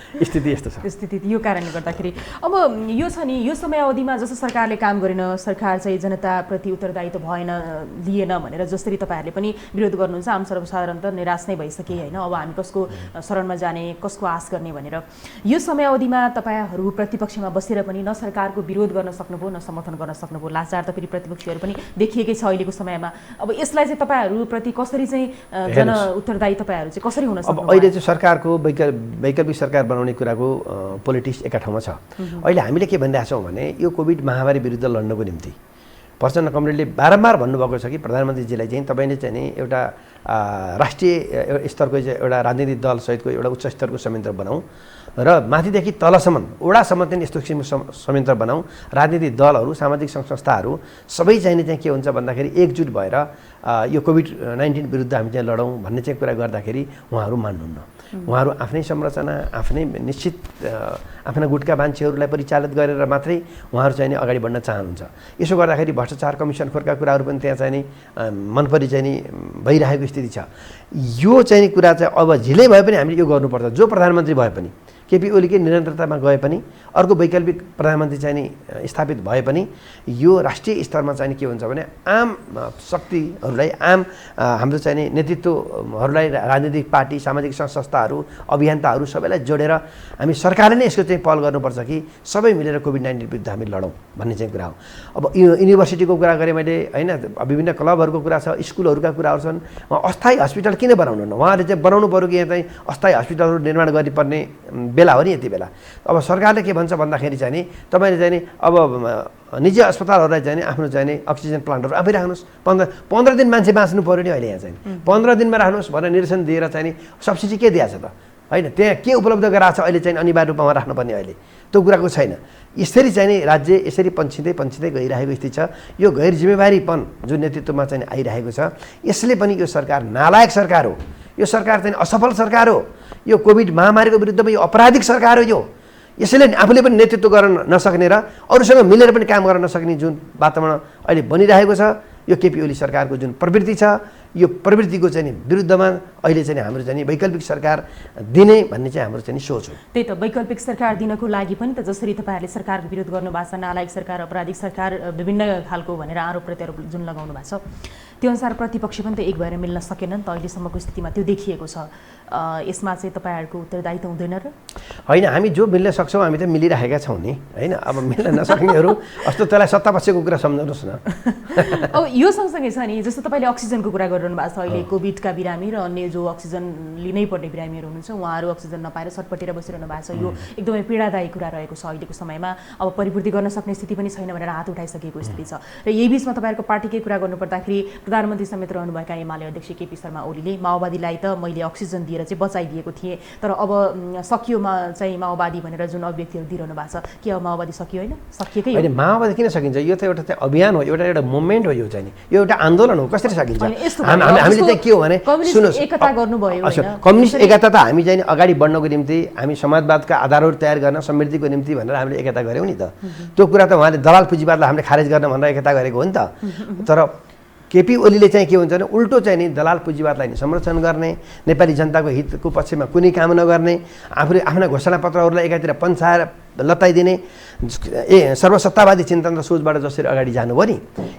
Speaker 6: स्थिति यस्तो छ।
Speaker 5: स्थिति यो कारणले गर्दाखेरि अब यो छ नि, यो समयावधिमा जस्तो सरकारले काम गरेन, सरकार चाहिँ जनताप्रति उत्तरदायित्व भएन, लिएन भनेर जसरी तपाईँहरूले पनि विरोध गर्नुहुन्छ, आम सर्वसाधारण त निराश नै भइसके होइन। अब हामी कसको शरणमा जाने, कसको आश गर्ने भनेर यो समयावधिमा तपाईँहरू प्रतिपक्षमा बसेर पनि न सरकारको विरोध गर्न सक्नुभयो न समर्थन गर्न सक्नुभयो। लाचार त फेरि प्रतिपक्षीहरू पनि देखिएकै छ अहिलेको समयमा। अब यसलाई चाहिँ तपाईँहरूप्रति कसरी चाहिँ जन उत्तरदायी तपाईँहरू चाहिँ कसरी हुन सक्नु?
Speaker 6: अब अहिले चाहिँ सरकारको वैकल्पिक सरकार बनाउने कुराको पोलिटिक्स एका ठाउँमा छ। अहिले हामीले के भनिरहेछौँ भने यो कोभिड महामारी विरुद्ध लड्नको निम्ति प्रचण्ड कमरेडले बारम्बार भन्नुभएको छ कि प्रधानमन्त्रीजीलाई चाहिँ तपाईँले चाहिँ नि एउटा राष्ट्रिय स्तरको एउटा राजनीतिक दल सहितको एउटा उच्च स्तरको संयन्त्र बनाऊ र माथिदेखि तलसम्म वडासम्म चाहिँ यस्तो किसिमको संयन्त्र बनाऊ। राजनीतिक दलहरू, सामाजिक सङ्घ संस्थाहरू सबै चाहिने चाहिँ के हुन्छ भन्दाखेरि एकजुट भएर यो कोभिड-19 विरुद्ध हामी चाहिँ लडौँ भन्ने चाहिँ कुरा गर्दाखेरि उहाँहरू मान्नुहुन्न। उहाँहरू आफ्नै संरचना, आफ्नै निश्चित आफ्ना गुटका मान्छेहरूलाई परिचालित गरेर मात्रै उहाँहरू चाहिँ अगाडि बढ्न चाहनुहुन्छ। यसो गर्दाखेरि भ्रष्टाचार कमिसन खोरका कुराहरू पनि त्यहाँ चाहिँ मनपरी चाहिँ भइरहेको स्थिति छ। यो चाहिँ कुरा चाहिँ अब झिलै भए पनि हामीले यो गर्नुपर्छ। जो प्रधानमन्त्री भए पनि, केपी ओलीकै निरन्तरतामा गए पनि, अर्को वैकल्पिक प्रधानमन्त्री चाहिँ स्थापित भए पनि यो राष्ट्रिय स्तरमा चाहिँ के हुन्छ भने आम शक्तिहरूलाई, आम हाम्रो चाहिँ नेतृत्वहरूलाई, राजनीतिक पार्टी, सामाजिक सङ्घ संस्थाहरू, अभियन्ताहरू सबैलाई जोडेर हामी सरकारले नै यसको चाहिँ पहल गर्नुपर्छ कि सबै मिलेर कोभिड-19 विरुद्ध हामी लडौँ भन्ने चाहिँ कुरा हो। अब युनिभर्सिटीको कुरा गरेँ मैले होइन, विभिन्न क्लबहरूको कुरा छ, स्कुलहरूका कुराहरू छन्। अस्थायी हस्पिटल किन बनाउनु न? उहाँहरूले चाहिँ बनाउनु पऱ्यो कि यहाँ चाहिँ अस्थायी हस्पिटलहरू निर्माण गर्नुपर्ने बेला हो नि यति बेला। अब सरकारले के भन्छ भन्दाखेरि चाहिँ नि तपाईँले चाहिँ नि अब निजी अस्पतालहरूलाई चाहिँ आफ्नो चाहिँ अक्सिजन प्लान्टहरू आफै राख्नुहोस्। 15 दिन मान्छे बाँच्नु पऱ्यो नि अहिले यहाँ चाहिँ 15 दिनमा राख्नुहोस् भनेर निर्देशन दिएर चाहिँ नि सब्सिडी के दिएको छ त होइन? त्यहाँ के उपलब्ध गराएको छ अहिले चाहिँ अनिवार्य रूपमा राख्नुपर्ने अहिले त्यो कुराको छैन। यसरी चाहिँ नि राज्य यसरी पन्छिँदै गइरहेको स्थिति छ। यो गैर जिम्मेवारीपन जुन नेतृत्वमा चाहिँ आइरहेको छ यसले पनि यो सरकार नालायक सरकार हो। यो सरकार चाहिँ असफल सरकार हो। यो कोभिड महामारीको विरुद्धमा यो अपराधिक सरकार हो। यो यसैले आफूले पनि नेतृत्व गर्न नसक्ने र अरूसँग मिलेर पनि काम गर्न नसक्ने जुन वातावरण अहिले बनिरहेको छ, यो केपी ओली सरकारको जुन प्रवृत्ति छ, यो प्रवृत्तिको चाहिँ विरुद्धमा अहिले चाहिँ हाम्रो चाहिँ वैकल्पिक सरकार दिने भन्ने चाहिँ हाम्रो चाहिँ सोच हो।
Speaker 5: त्यही त वैकल्पिक सरकार दिनको लागि पनि त जसरी तपाईँहरूले सरकारको विरोध गर्नुभएको छ, नालायक सरकार, अपराधिक सरकार, विभिन्न खालको भनेर आरोप प्रत्यारोप जुन लगाउनु भएको छ, त्यो अनुसार प्रतिपक्ष पनि त एक भएर मिल्न सकेन नि त अहिलेसम्मको स्थितिमा। त्यो देखिएको छ। यसमा चाहिँ तपाईँहरूको उत्तरदायित्व हुँदैन र?
Speaker 6: होइन, हामी जो मिल्न सक्छौँ हामी त मिलिरहेका छौँ नि होइन। अब मिल्न नसक्नेहरू अस्तो त्यसलाई सत्तापक्षको कुरा सम्झाउनुहोस् न।
Speaker 5: अब यो सँगसँगै छ नि, जस्तो तपाईँले अक्सिजनको कुरा गरिरहनु भएको छ। अहिले कोभिडका बिरामी र अन्य जो अक्सिजन लिनै पर्ने बिरामीहरू हुनुहुन्छ उहाँहरू अक्सिजन नपाएर छटपटेर बसिरहनु भएको छ। यो एकदमै पीडादायी कुरा रहेको छ अहिलेको समयमा। अब परिपूर्ति गर्न सक्ने स्थिति पनि छैन भनेर हात उठाइसकेको स्थिति छ। र यही बिचमा तपाईँहरूको पार्टीकै कुरा गर्नुपर्दाखेरि प्रधानमन्त्री समेत रहनुभएका एमाले अध्यक्ष केपी शर्मा ओलीले माओवादीलाई त मैले अक्सिजन दिएर चाहिँ बचाइदिएको थिएँ, तर अब सकियोमा चाहिँ माओवादी भनेर जुन अभिव्यक्तिहरू दिइरहनु भएको छ, के अब माओवादी सकियो? होइन, सकिएकै हो।
Speaker 6: माओवादी किन सकिन्छ? यो त एउटा चाहिँ अभियान हो, एउटा मुभमेन्ट हो। यो चाहिँ यो एउटा आन्दोलन हो। कसरी सकिन्छ? हामीले चाहिँ के हो भने सुन्नुहोस्,
Speaker 5: एकता गर्नुभयो होइन?
Speaker 6: कम्युनिस्ट एकता त हामी चाहिँ अगाडि बढ्नको निम्ति, हामी समाजवादका आधारहरू तयार गर्न, समृद्धिको निम्ति भनेर हामीले एकता गऱ्यौँ नि त। त्यो कुरा त उहाँले दलाल पुँजीवादलाई हामीले खारेज गर्न भनेर एकता गरेको हो नि त। तर केपी ओलीले चाहिँ के हुन्छ भने उल्टो चाहिँ नि दलाल पुँजीवादलाई नि संरक्षण गर्ने, नेपाली जनताको हितको पक्षमा कुनै काम नगर्ने, आफूले आफ्ना घोषणापत्रहरूलाई एकातिर पन्छाएर लताइदिने, सर्वसत्तावादी चिन्तन र सोचबाट जसरी अगाडि जानुभयो नि,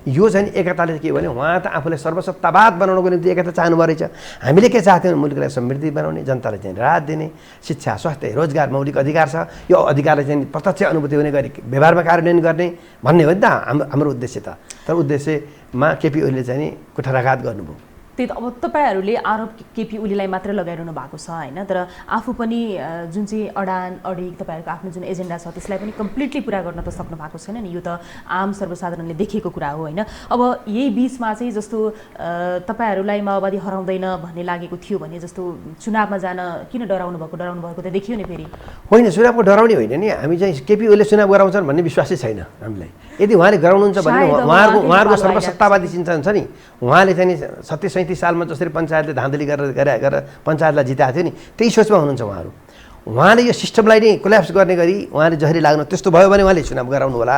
Speaker 6: यो चाहिँ एकताले के भने उहाँ त आफूलाई सर्वसत्तावाद बनाउनको निम्ति एकता चाहनुभयो रहेछ। हामीले के चाहथ्यौँ? मुलुकलाई समृद्धि बनाउने, जनतालाई चाहिँ राहत दिने, शिक्षा, स्वास्थ्य, रोजगार, मौलिक अधिकार छ, यो अधिकारलाई चाहिँ प्रत्यक्ष अनुभूति हुने गरी व्यवहारमा कार्यान्वयन गर्ने भन्ने हो नि त हाम्रो उद्देश्य त। तर उद्देश्यमा केपी ओलीले चाहिँ नि कुठाराघात गर्नुभयो।
Speaker 5: त्यही त अब तपाईँहरूले आरोप केपी ओलीलाई मात्र लगाइरहनु भएको छ होइन, तर आफू पनि जुन चाहिँ अडिग तपाईँहरूको आफ्नो जुन एजेन्डा छ त्यसलाई पनि कम्प्लिटली पुरा गर्न त सक्नु भएको छैन नि। यो त आम सर्वसाधारणले देखेको कुरा हो होइन। अब यही बिचमा चाहिँ जस्तो तपाईँहरूलाई माओवादी हराउँदैन भन्ने लागेको थियो भने जस्तो चुनावमा जान किन डराउनु भएको त देखियो नि फेरि।
Speaker 6: होइन, चुनावको डराउने होइन नि, हामी चाहिँ केपी ओलीले चुनाव गराउँछन् भन्ने विश्वासै छैन हामीलाई। यदि उहाँले गराउनुहुन्छ भने उहाँहरूको सर्वसत्तावादी चिन्तन छ नि, उहाँले चाहिँ 37-37 सालमा जसरी पञ्चायतले धाँधली गरेर पञ्चायतलाई जिताएको थियो नि, त्यही सोचमा हुनुहुन्छ उहाँहरू। उहाँले यो सिस्टमलाई नै कोल्याप्स गर्ने गरी उहाँले जसरी लाग्नु त्यस्तो भयो भने उहाँले चुनाव गराउनु होला।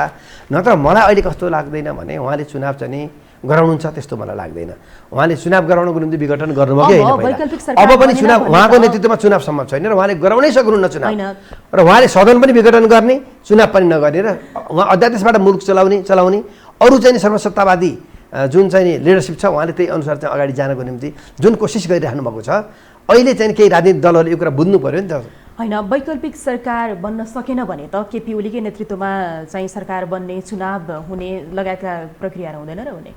Speaker 6: नत्र मलाई अहिले कस्तो लाग्दैन भने उहाँले चुनाव चाहिँ नि गराउनुहुन्छ त्यस्तो मलाई लाग्दैन। उहाँले चुनाव गराउनको निम्ति विघटन गर्नुभयो होइन, अब पनि चुनाव उहाँको नेतृत्वमा चुनाव सम्भव छैन र उहाँले गराउनै सक्नुहुन्न चुनाव, र उहाँले सदन पनि विघटन गर्ने चुनाव पनि नगर्ने र उहाँ अध्यादेशबाट मुलुक चलाउने अरू चाहिँ सर्वसत्तावादी जुन चाहिँ नि लिडरसिप छ उहाँले त्यही अनुसार चाहिँ अगाडि जानको निम्ति जुन कोसिस गरिराख्नु भएको छ। अहिले चाहिँ केही राजनीतिक दलहरूले यो कुरा बुझ्नु पर्यो नि त
Speaker 5: होइन। वैकल्पिक सरकार बन्न सकेन भने त केपी ओलीकै नेतृत्वमा चाहिँ सरकार बन्ने चुनाव हुने लगायतका प्रक्रियाहरू हुँदैन र हुने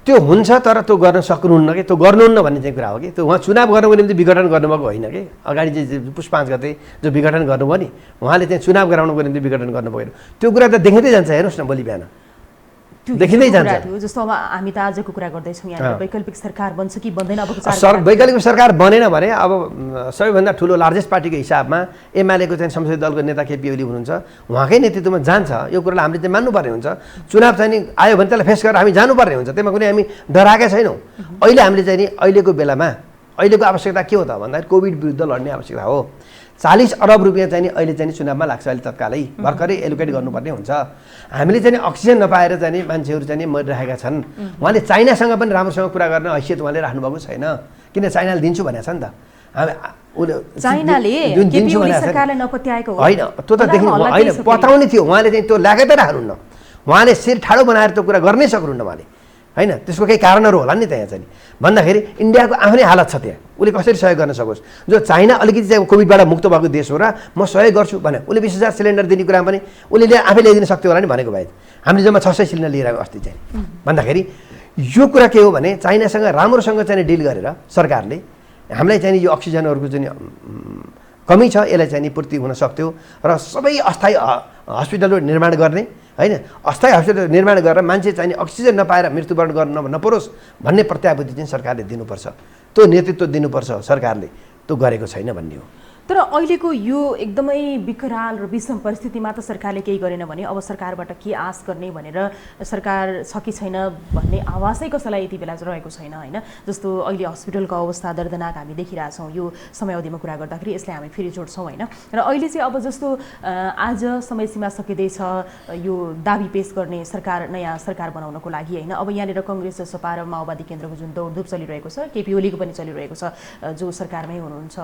Speaker 6: त्यो हुन्छ, तर त्यो गर्न सक्नुहुन्न कि त्यो गर्नुहुन्न भन्ने चाहिँ कुरा हो कि। त्यो उहाँ चुनाव गर्नको निम्ति विघटन गर्नुभएको होइन कि। अगाडि चाहिँ पुस 5 गते जो विघटन गर्नुभयो नि उहाँले चाहिँ चुनाव गराउनको निम्ति विघटन गर्नुभयो, त्यो कुरा त देखिँदै जान्छ। हेर्नुहोस् न भोलि बिहान देखिँदै जान्छ।
Speaker 5: जस्तो अब हामी त आजको कुरा गर्दैछौँ यहाँ वैकल्पिक सरकार बन्छ कि बन्दैन। अब
Speaker 6: वैकल्पिक सरकार बनेन भने अब सबैभन्दा ठुलो लार्जेस्ट पार्टीको हिसाबमा एमालेको चाहिँ संसदीय दलको नेता केपी ओली हुनुहुन्छ, उहाँकै नेतृत्वमा जान्छ। यो कुरालाई हामीले चाहिँ मान्नुपर्ने हुन्छ। चुनाव चाहिँ नि आयो भने त्यसलाई फेस गरेर हामी जानुपर्ने हुन्छ, त्यसमा कुनै हामी डराएका छैनौँ। अहिले हामीले चाहिँ नि अहिलेको बेलामा अहिलेको आवश्यकता के हो त भन्दाखेरि कोभिड विरुद्ध लड्ने आवश्यकता हो। 40 अरब रुपियाँ चाहिँ नि अहिले चाहिँ चुनावमा लाग्छ, अहिले तत्कालै भर्खरै एलोकेट गर्नुपर्ने हुन्छ। हामीले चाहिँ अक्सिजन नपाएर चाहिँ नि मान्छेहरू चाहिँ मरिरहेका छन्। उहाँले चाइनासँग पनि राम्रोसँग कुरा गर्न हैसियत उहाँले राख्नुभएको छैन, किन चाइनाले दिन्छु भनेको छ नि त।
Speaker 5: चाइनाले केपी ओली सरकारलाई नपत्याएको
Speaker 6: होइन, त्यो त देखिनु होइन, पताउने थियो। उहाँले चाहिँ त्यो ल्याएकै त राख्नुहुन्न, उहाँले शिर ठाडो बनाएर त्यो कुरा गर्नै सक्नुहुन्न उहाँले होइन। त्यसको केही कारणहरू होला नि त्यहाँ चाहिँ भन्दाखेरि इन्डियाको आफ्नै हालत छ त्यहाँ, उसले कसरी सहयोग गर्न सकोस्। जो चाइना अलिकति चाहिँ कोभिडबाट मुक्त भएको देश हो र म सहयोग गर्छु भने उसले 20,000 सिलिन्डर दिने कुरा पनि उसले आफै ल्याइदिन सक्थ्यो होला नि भनेको भए। हामीले जम्मा 600 सिलिन्डर लिएर अस्ति चाहिँ भन्दाखेरि यो कुरा के हो भने चाइनासँग राम्रोसँग चाहिँ डिल गरेर सरकारले हामीलाई चाहिँ यो अक्सिजनहरूको चाहिँ कमी छ यसलाई चाहिँ पूर्ति हुन सक्थ्यो र सबै अस्थायी हस्पिटलहरू निर्माण गर्ने होइन, अस्थायी हस्पिटल निर्माण गरेर मान्छे चाहिँ अक्सिजन नपाएर मृत्युवरण गर्न नपरोस् भन्ने प्रत्याभूति चाहिँ सरकारले दिनुपर्छ, त्यो नेतृत्व दिनुपर्छ सरकारले, त्यो गरेको छैन भन्ने हो।
Speaker 5: तर अहिलेको यो एकदमै विकराल र विषम परिस्थितिमा त सरकारले केही गरेन भने अब सरकारबाट के आश गर्ने भनेर सरकार छ कि छैन भन्ने आवाजै कसैलाई यति बेला रहेको छैन होइन। जस्तो अहिले हस्पिटलको अवस्था दर्दनाक हामी देखिरहेछौँ, यो समयावधिमा कुरा गर्दाखेरि यसलाई हामी फेरि जोड्छौँ होइन। र अहिले चाहिँ अब जस्तो आज समयसीमा सकिँदैछ यो दाबी पेश गर्ने सरकार नयाँ सरकार बनाउनको लागि होइन। अब यहाँनिर कङ्ग्रेस सपा र माओवादी केन्द्रको जुन दौडधुप चलिरहेको छ, केपी ओलीको पनि चलिरहेको छ, जो सरकारमै हुनुहुन्छ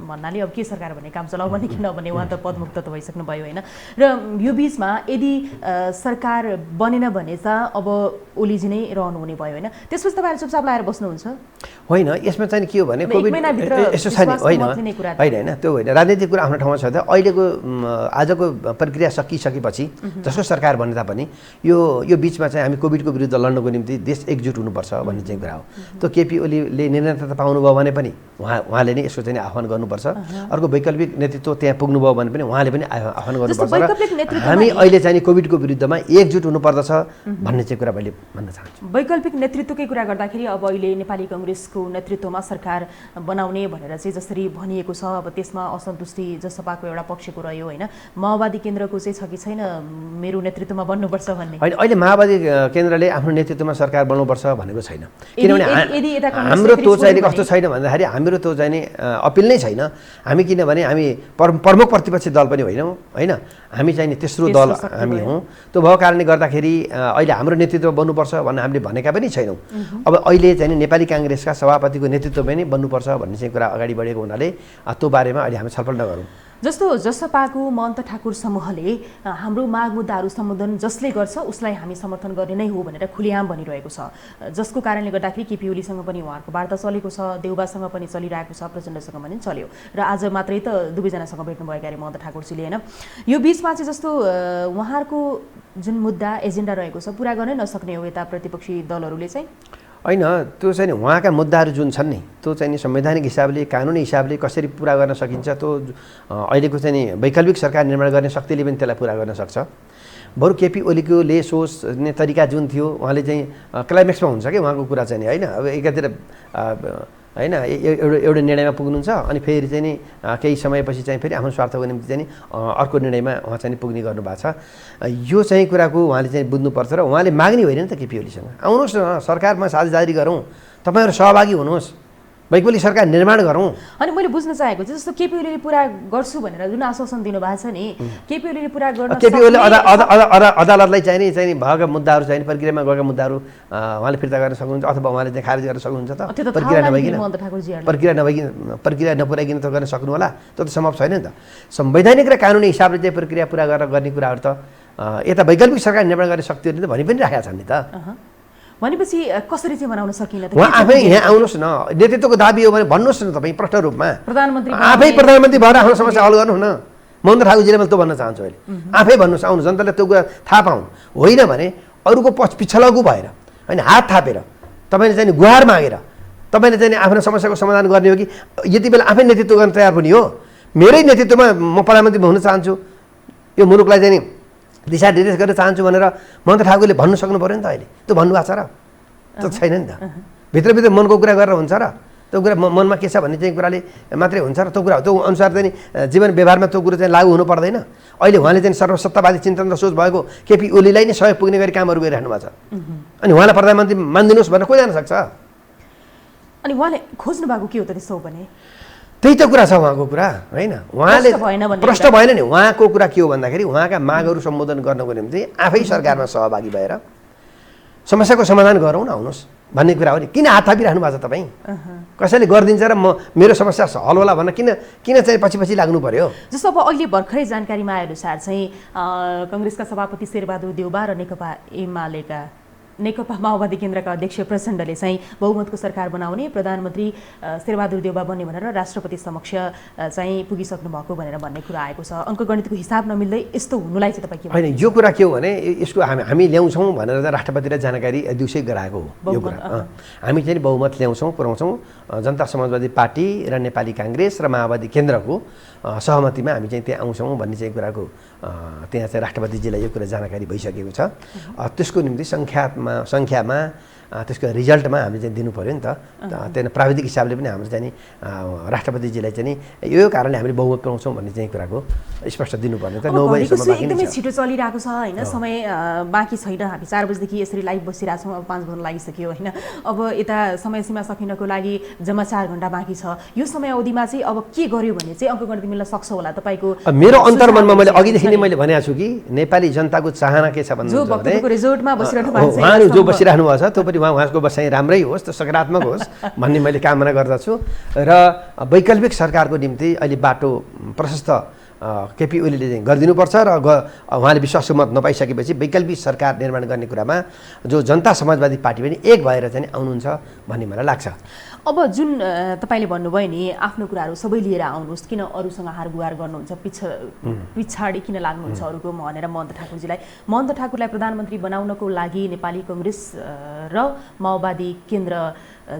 Speaker 5: भन्नाले के सरकार भन्ने काम चलाऊ भन्ने कि नभने उहाँ त पदमुक्त त भइसक्नु भयो होइन। र यो बिचमा यदि सरकार बनेन भने त अब ओलीजी नै रहनुहुने भयो होइन, त्यसपछि तपाईँहरू चुपचाप लगाएर बस्नुहुन्छ
Speaker 6: होइन। यसमा चाहिँ के हो भने कोभिड यसो छैन होइन होइन, त्यो होइन। राजनीतिक कुरा आफ्नो ठाउँमा छ त अहिलेको आजको प्रक्रिया सकिसकेपछि जसको सरकार बने तापनि यो बिचमा चाहिँ हामी कोभिडको विरुद्ध लड्नको निम्ति देश एकजुट हुनुपर्छ भन्ने चाहिँ कुरा हो। त्यो केपी ओलीले निर्णय पाउनुभयो भने पनि उहाँले नै यसको चाहिँ आह्वान गर्नुपर्छ। अर्को वैकल्पिक नेतृत्व त्यहाँ पुग्नुभयो भने पनि उहाँले पनि आह्वान गर्नुपर्छ। हामी अहिले चाहिँ कोभिडको विरुद्धमा एकजुट हुनुपर्दछ भन्ने चाहिँ कुरा मैले भन्न चाहन्छु।
Speaker 5: वैकल्पिक नेतृत्वकै कुरा गर्दाखेरि अब अहिले नेपाली कङ्ग्रेसको नेतृत्वमा सरकार बनाउने भनेर चाहिँ जसरी भनिएको छ, अब त्यसमा असन्तुष्टि जसपाको एउटा पक्षको रह्यो होइन। माओवादी केन्द्रको चाहिँ छ कि छैन मेरो नेतृत्वमा बन्नुपर्छ भन्ने?
Speaker 6: होइन, अहिले माओवादी केन्द्रले आफ्नो नेतृत्वमा सरकार बनाउनुपर्छ भनेको छैन, किनभने हाम्रो त्यो चाहिँ कस्तो छैन भन्दाखेरि हाम्रो त्यो चाहिँ अपिल नै छैन हामी, किनभने हामी प्रमुख प्रतिपक्षी दल पनि होइनौँ होइन, हामी चाहिँ तेस्रो दल हामी हौँ। त्यो भएको कारणले गर्दाखेरि अहिले हाम्रो नेतृत्व बन्नुपर्छ भनेर हामीले भनेका पनि छैनौँ। अब अहिले चाहिँ नेपाली काङ्ग्रेसका सभापतिको नेतृत्व पनि बन्नुपर्छ भन्ने चाहिँ कुरा अगाडि बढेको हुनाले त्यो बारेमा अहिले हामी छलफल नगरौँ।
Speaker 5: जस्तो जसपाको महन्त ठाकुर समूहले हाम्रो माग मुद्दाहरू सम्बोधन जसले गर्छ उसलाई हामी समर्थन गर्ने नै हो भनेर खुलेआम भनिरहेको छ, जसको कारणले गर्दाखेरि केपी ओलीसँग पनि उहाँहरूको वार्ता चलेको छ, देउबासँग पनि चलिरहेको छ, प्रचण्डसँग पनि चल्यो र आज मात्रै त दुवैजनासँग भेट्नुभएको अरे महन्त ठाकुरजीले होइन। यो बिचमा चाहिँ जस्तो उहाँहरूको जुन मुद्दा एजेन्डा रहेको छ पुरा गर्नै नसक्ने हो यता प्रतिपक्षी दलहरूले चाहिँ?
Speaker 6: होइन त्यो चाहिँ नि उहाँका मुद्दाहरू जुन छन् नि त्यो चाहिँ नि संवैधानिक हिसाबले कानुनी हिसाबले कसरी पुरा गर्न सकिन्छ त्यो अहिलेको चाहिँ नि वैकल्पिक सरकार निर्माण गर्ने शक्तिले पनि त्यसलाई पुरा गर्न सक्छ। बरु केपी ओलीकोले सोच्ने तरिका जुन थियो उहाँले चाहिँ क्लाइमेक्समा हुन्छ कि उहाँको कुरा चाहिँ नि होइन। अब एकातिर होइन एउटा निर्णयमा पुग्नुहुन्छ अनि फेरि चाहिँ नि केही समयपछि चाहिँ फेरि आफ्नो स्वार्थको निम्ति चाहिँ नि अर्को निर्णयमा उहाँ चाहिँ पुग्ने गर्नुभएको छ। यो चाहिँ कुराको उहाँले चाहिँ बुझ्नुपर्छ र उहाँले माग्ने होइन नि त केपी ओलीसँग, आउनुहोस् न सरकारमा साझेदारी गरौँ, तपाईँहरू सहभागी हुनुहोस्, वैकल्पिक सरकार निर्माण गरौँ।
Speaker 5: अनि मैले बुझ्न चाहेको चाहिँ जस्तो केपी ओलीले पुरा गर्छु भनेर जुन आश्वासन दिनुभएको छ नि, केपी ओलीले पुरा गर्न
Speaker 6: केपी ओलीले अदालतलाई चाहिँ नि भएका मुद्दाहरू चाहिँ प्रक्रियामा गएका मुद्दाहरू उहाँले फिर्ता गर्न सक्नुहुन्छ अथवा उहाँले चाहिँ खारेज गर्न सक्नुहुन्छ त। प्रक्रिया नपुर्याइकन त गर्न सक्नु होला, त्यो त सम्भव छैन नि त। संवैधानिक र कानुनी हिसाबले चाहिँ प्रक्रिया पुरा गरेर गर्ने कुराहरू त यता वैकल्पिक सरकार निर्माण गर्ने शक्तिहरूले त भनि पनि राखेका छन् नि त।
Speaker 5: भनेपछि कसरी चाहिँ बनाउन सकिन त?
Speaker 6: उहाँ आफै यहाँ आउनुहोस् न, नेतृत्वको दाबी हो भने भन्नुहोस् न तपाईँ प्रष्ट रूपमा
Speaker 5: प्रधानमन्त्री
Speaker 6: आफै प्रधानमन्त्री भएर आफ्नो समस्या हल गर्नु न। महेन्द्र ठाकुरजीले मैले त्यो भन्न चाहन्छु अहिले, आफै भन्नुहोस्, आउनु जनताले त्यो कुरा थाहा पाउनु, होइन भने अरूको पिछलगु भएर होइन हात थापेर तपाईँले चाहिँ गुहार मागेर तपाईँले चाहिँ आफ्नो समस्याको समाधान गर्ने हो कि यति बेला आफै नेतृत्व गर्न तयार पनि हो। मेरै नेतृत्वमा म प्रधानमन्त्री हुन चाहन्छु, यो मुलुकलाई चाहिँ दिशा निर्देश गर्न चाहन्छु भनेर महेन्द्र ठाकुरले भन्नु सक्नु पऱ्यो नि त। अहिले त्यो भन्नुभएको छ र? त्यो छैन नि त। भित्रभित्र मनको कुरा गरेर हुन्छ र? त्यो कुरा मनमा के छ भन्ने चाहिँ कुराले मात्रै हुन्छ र त्यो कुरा त्यो अनुसार चाहिँ जीवन व्यवहारमा त्यो कुरा चाहिँ लागू हुनु पर्दैन। अहिले उहाँले चाहिँ सर्वसत्तावादी चिन्तन र सोच भएको केपी ओलीलाई नै सहयोग पुग्ने गरी कामहरू गरिराख्नु भएको छ। अनि उहाँलाई प्रधानमन्त्री मानिदिनुहोस् भनेर कोही जान सक्छ?
Speaker 5: अनि उहाँले खोज्नु भएको के हो त त्यसो भने?
Speaker 6: त्यही त कुरा छ उहाँको कुरा होइन। उहाँले प्रश्न भएन नि। उहाँको कुरा के हो भन्दाखेरि उहाँका मागहरू सम्बोधन गर्नको निम्ति आफै सरकारमा सहभागी भएर समस्याको समाधान गरौँ न, आउनुहोस् भन्ने कुरा हो नि। किन हात थापिराख्नु भएको छ तपाईँ? कसैले गरिदिन्छ र मेरो समस्या हल होला भनेर किन चाहिँ पछि लाग्नु पर्यो?
Speaker 5: जस्तो अब अहिले भर्खरै जानकारीमा आएअनुसार चाहिँ कङ्ग्रेसका सभापति शेरबहादुर देउबा र नेकपा माओवादी केन्द्रका अध्यक्ष प्रचण्डले चाहिँ बहुमतको सरकार बनाउने, प्रधानमन्त्री शेरबहादुर देउबा बन्ने भनेर राष्ट्रपति समक्ष चाहिँ पुगिसक्नु भएको भनेर भन्ने कुरा आएको छ। अङ्कगणितको हिसाब नमिल्दै यस्तो हुनुलाई चाहिँ तपाईँ के?
Speaker 6: होइन, यो कुरा के हो भने यसको हामी ल्याउँछौँ भनेर राष्ट्रपतिलाई जानकारी दिउँसै गराएको हो यो कुरा। हामी चाहिँ बहुमत ल्याउँछौँ, पुऱ्याउँछौँ। जनता समाजवादी पार्टी र नेपाली काङ्ग्रेस र माओवादी केन्द्रको सहमतिमा हामी चाहिँ त्यहाँ आउँछौँ भन्ने चाहिँ कुराको त्यहाँ चाहिँ राष्ट्रपतिजीलाई यो कुरा जानकारी भइसकेको छ। त्यसको निम्ति सङ्ख्यामा त्यसको रिजल्टमा हामीले चाहिँ दिनु पऱ्यो नि त। त्यहाँ प्राविधिक हिसाबले पनि हाम्रो चाहिँ राष्ट्रपतिजीलाई चाहिँ यो कारणले हामीले बहुमत पाउँछौँ भन्ने चाहिँ कुराको स्पष्ट दिनुपर्ने त। 9 बजीसम्म
Speaker 5: एकदमै छिटो चलिरहेको छ होइन, समय बाँकी छैन। हामी 4 बजीदेखि यसरी लाइभ बसिरहेको छौँ, अब 5 बज्न लागिसक्यो होइन। अब यता समय सीमा सकिनको लागि जम्मा 4 घन्टा बाँकी छ। यो समय अवधिमा चाहिँ अब के गर्यो भने चाहिँ अङ्कगणित मिल्न सक्छ होला तपाईँको?
Speaker 6: मेरो अन्तर्मनमा मैले अघिदेखि नै मैले भनेको छु कि नेपाली जनताको चाहना के छ भन्नु
Speaker 5: जो भक्तपुरको रिजोर्टमा बसिरहनु भएको छ,
Speaker 6: उहाँहरू जो बसिरहनु भएको छ त्यो पनि उहाँको बसाइ राम्रै होस्, त्यो सकारात्मक होस् भन्ने मैले कामना गर्दछु। र वैकल्पिक सरकारको निम्ति अहिले बाटो प्रशस्त केपी ओलीले चाहिँ गरिदिनुपर्छ र उहाँले विश्वासको मत नपाइसकेपछि वैकल्पिक सरकार निर्माण गर्ने कुरामा जो जनता समाजवादी पार्टी पनि एक भएर चाहिँ आउनुहुन्छ भन्ने मलाई लाग्छ।
Speaker 5: अब जुन तपाईँले भन्नुभयो नि आफ्नो कुराहरू सबै लिएर आउनुहोस्, किन अरूसँग हारगुहार गर्नुहुन्छ, पछाडि किन लाग्नुहुन्छ अरूको भनेर महेन्द्र ठाकुरलाई प्रधानमन्त्री बनाउनको लागि नेपाली कङ्ग्रेस र माओवादी केन्द्र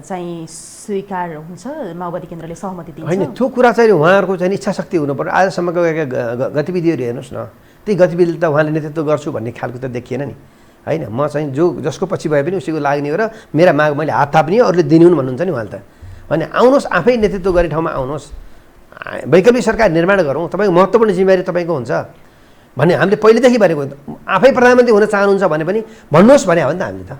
Speaker 5: चाहिँ स्वीकार हुन्छ, माओवादी केन्द्रले सहमति दिन्छ?
Speaker 6: होइन, त्यो कुरा चाहिँ उहाँहरूको चाहिँ इच्छा शक्ति हुनु पर्यो। आजसम्मको गतिविधिहरू हेर्नुहोस् न, ती गतिविधि त उहाँले नेतृत्व गर्छु भन्ने खालको त देखिएन नि होइन। म चाहिँ जसको पछि भए पनि उसैको लाग्ने हो र मेरा माग मैले हात थाप्ने अरूले दिने हुन् भन्नुहुन्छ नि उहाँले त। भने आउनुहोस्, आफै नेतृत्व गर्ने ठाउँमा आउनुहोस्, वैकल्पिक सरकार निर्माण गरौँ, तपाईँको महत्त्वपूर्ण जिम्मेवारी तपाईँको हुन्छ भन्ने हामीले पहिलेदेखि भनेको। आफै प्रधानमन्त्री हुन चाहनुहुन्छ भने पनि भन्नुहोस् भने हो नि त। हामीले त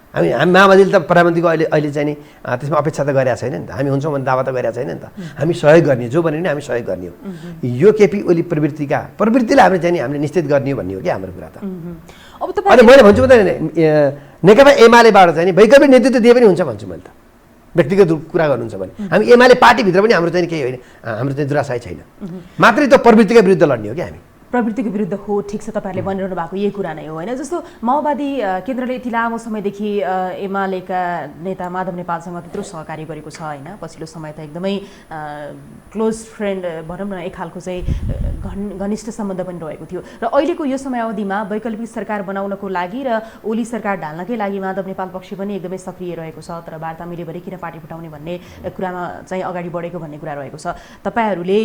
Speaker 6: हामी माओवादीले त प्रधानमन्त्रीको अहिले चाहिँ नि त्यसमा अपेक्षा त गरेका छैन नि त। हामी हुन्छौँ भने दावा त गरेका छैन नि त। हामी सहयोग गर्ने, जो भने नि हामी सहयोग गर्ने हो। यो केपी ओली प्रवृत्तिलाई हामीले चाहिँ हामीले निश्चित गर्ने हो भन्ने हो कि हाम्रो कुरा त। अनि मैले भन्छु त नेकपा एमालेबाट चाहिँ नि वैकल्पिक नेतृत्व दिए पनि हुन्छ भन्छु मैले त। व्यक्तिगत कुरा गर्नुहुन्छ भने हामी एमाले पार्टीभित्र पनि हाम्रो चाहिँ केही होइन, हाम्रो चाहिँ दुराशय छैन। मात्रै त्यो प्रवृत्तिका विरुद्ध लड्ने हो कि हामी।
Speaker 5: प्रवृत्तिको विरुद्ध हो, ठिक छ, तपाईँहरूले भनिरहनु भएको यही कुरा नै हो होइन। जस्तो माओवादी केन्द्रले यति लामो समयदेखि एमालेका नेता माधव नेपालसँग त्यत्रो सहकार्य गरेको छ होइन, पछिल्लो समय त एकदमै क्लोज फ्रेन्ड भनौँ न, एक खालको चाहिँ घनिष्ठ सम्बन्ध पनि रहेको थियो र अहिलेको यो समयावधिमा वैकल्पिक सरकार बनाउनको लागि र ओली सरकार ढाल्नकै लागि माधव नेपाल पक्ष पनि एकदमै सक्रिय रहेको छ, तर वार्ता मिलेभरि किन पार्टी फुटाउने भन्ने कुरामा चाहिँ अगाडि बढेको भन्ने कुरा रहेको छ। तपाईँहरूले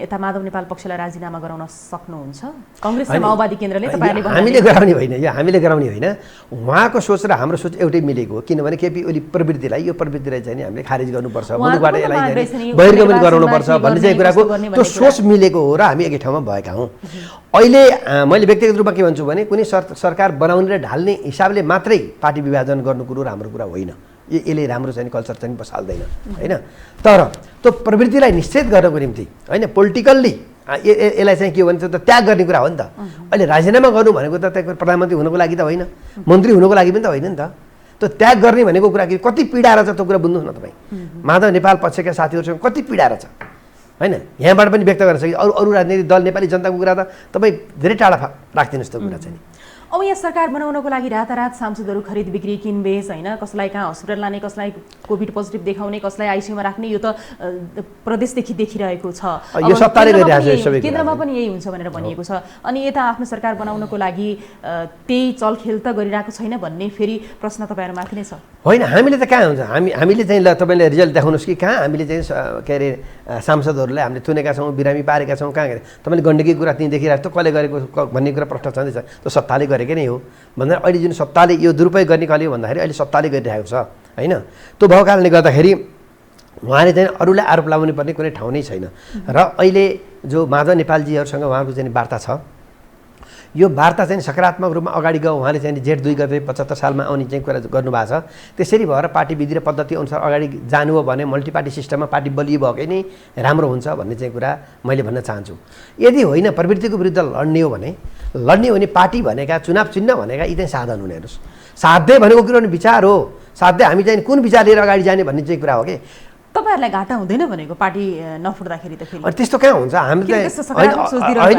Speaker 5: यता माधव नेपाल पक्षलाई राजीनामा गराउन सक्नुहुन्छ? कङ्ग्रेस र माओवादी केन्द्रले तपाईँहरूले
Speaker 6: हामीले गराउने होइन, यो हामीले गराउने होइन, उहाँको सोच र हाम्रो सोच एउटै मिलेको हो। किनभने केपी ओली प्रवृत्तिलाई चाहिँ हामीले खारेज गर्नुपर्छ, मुलुकबाट यसलाई बहिर्गमन गराउनुपर्छ भन्ने चाहिँ कुराको त्यो सोच मिलेको हो र हामी एकै ठाउँमा भएका हौँ। अहिले मैले व्यक्तिगत रूपमा के भन्छु भने कुनै सरकार बनाउने र ढाल्ने हिसाबले मात्रै पार्टी विभाजन गर्नु कुरो राम्रो कुरा होइन। यसले राम्रो चाहिँ कल्चर चाहिँ बसाल्दैन होइन। तर त्यो प्रवृत्तिलाई निश्चित गर्नको निम्ति होइन, पोलिटिकल्ली यसलाई चाहिँ के भन्छ त त्याग गर्ने कुरा हो नि त। अहिले राजीनामा गर्नु भनेको त प्रधानमन्त्री हुनुको लागि त होइन, मन्त्री हुनुको लागि पनि त होइन नि त। त्यो त्याग गर्ने भनेको कुरा के, कति पीडा रहेछ त्यो कुरा बुझ्नुहोस् न तपाईँ। माधव नेपाल पक्षका साथीहरूसँग कति पीडा रहेछ होइन, यहाँबाट पनि व्यक्त गर्न सकिन्छ। अरू राजनीतिक दल नेपाली जनताको कुरा त तपाईँ धेरै टाढा राखिदिनुहोस् त्यो कुरा चाहिँ।
Speaker 5: अब यहाँ सरकार बनाउनको लागि रातारात सांसदहरू खरिद बिक्री किनबेच होइन, कसलाई कहाँ हस्पिटल लाने, कसलाई कोभिड पोजिटिभ देखाउने, कसलाई आइसियुमा राख्ने, यो त प्रदेशदेखि देखिरहेको छ।
Speaker 6: यो सत्ताले गरिरहेको छ,
Speaker 5: केन्द्रमा पनि यही हुन्छ भनेर भनिएको छ। अनि यता आफ्नो सरकार बनाउनको लागि त्यही चलखेल त गरिरहेको छैन भन्ने फेरि प्रश्न तपाईँहरूमाथि नै छ
Speaker 6: होइन। हामीले त कहाँ हुन्छ, हामीले चाहिँ ल तपाईँले रिजल्ट देखाउनुहोस् कि कहाँ हामीले चाहिँ के अरे सांसदहरूलाई हामीले थुनेका छौँ, बिरामी पारेका छौँ, कहाँ तपाईँले गण्डकी कुरा त्यहीँ देखिरहेको त कसले गरेको भन्ने कुरा प्रश्न छँदैछ। त्यो सत्ताले गरेकै नै हो भन्दा अहिले जुन सत्ताले यो दुरुपयोग गर्ने कसले हो भन्दाखेरि अहिले सत्ताले गरिरहेको छ होइन। त्यो भएको कारणले गर्दाखेरि उहाँले चाहिँ अरूलाई आरोप लगाउनु पर्ने कुनै ठाउँ नै छैन। र अहिले जो माधव नेपालजीहरूसँग उहाँको चाहिँ वार्ता छ, यो वार्ता चाहिँ सकारात्मक रूपमा अगाडि गयो। उहाँले चाहिँ जेठ 2 गते 75 सालमा आउने चाहिँ कुरा गर्नुभएको छ। त्यसरी भएर पार्टी विधि र पद्धति अनुसार अगाडि जानु हो भने मल्टी पार्टी सिस्टममा पार्टी बलियो भएकै नै राम्रो हुन्छ भन्ने चाहिँ कुरा मैले भन्न चाहन्छु। यदि होइन प्रवृत्तिको विरुद्ध लड्ने हो भने पार्टी भनेका, चुनाव चिन्ह भनेका यी चाहिँ साधन हुने। हेर्नुहोस्, साध्य भनेको कुरो नि विचार हो। साध्य हामी चाहिँ कुन विचार लिएर अगाडि जाने भन्ने चाहिँ कुरा हो कि।
Speaker 5: तपाईँहरूलाई घाटा हुँदैन भनेको पार्टी नफुट्दाखेरि त फेरि?
Speaker 6: त्यस्तो कहाँ हुन्छ, हामी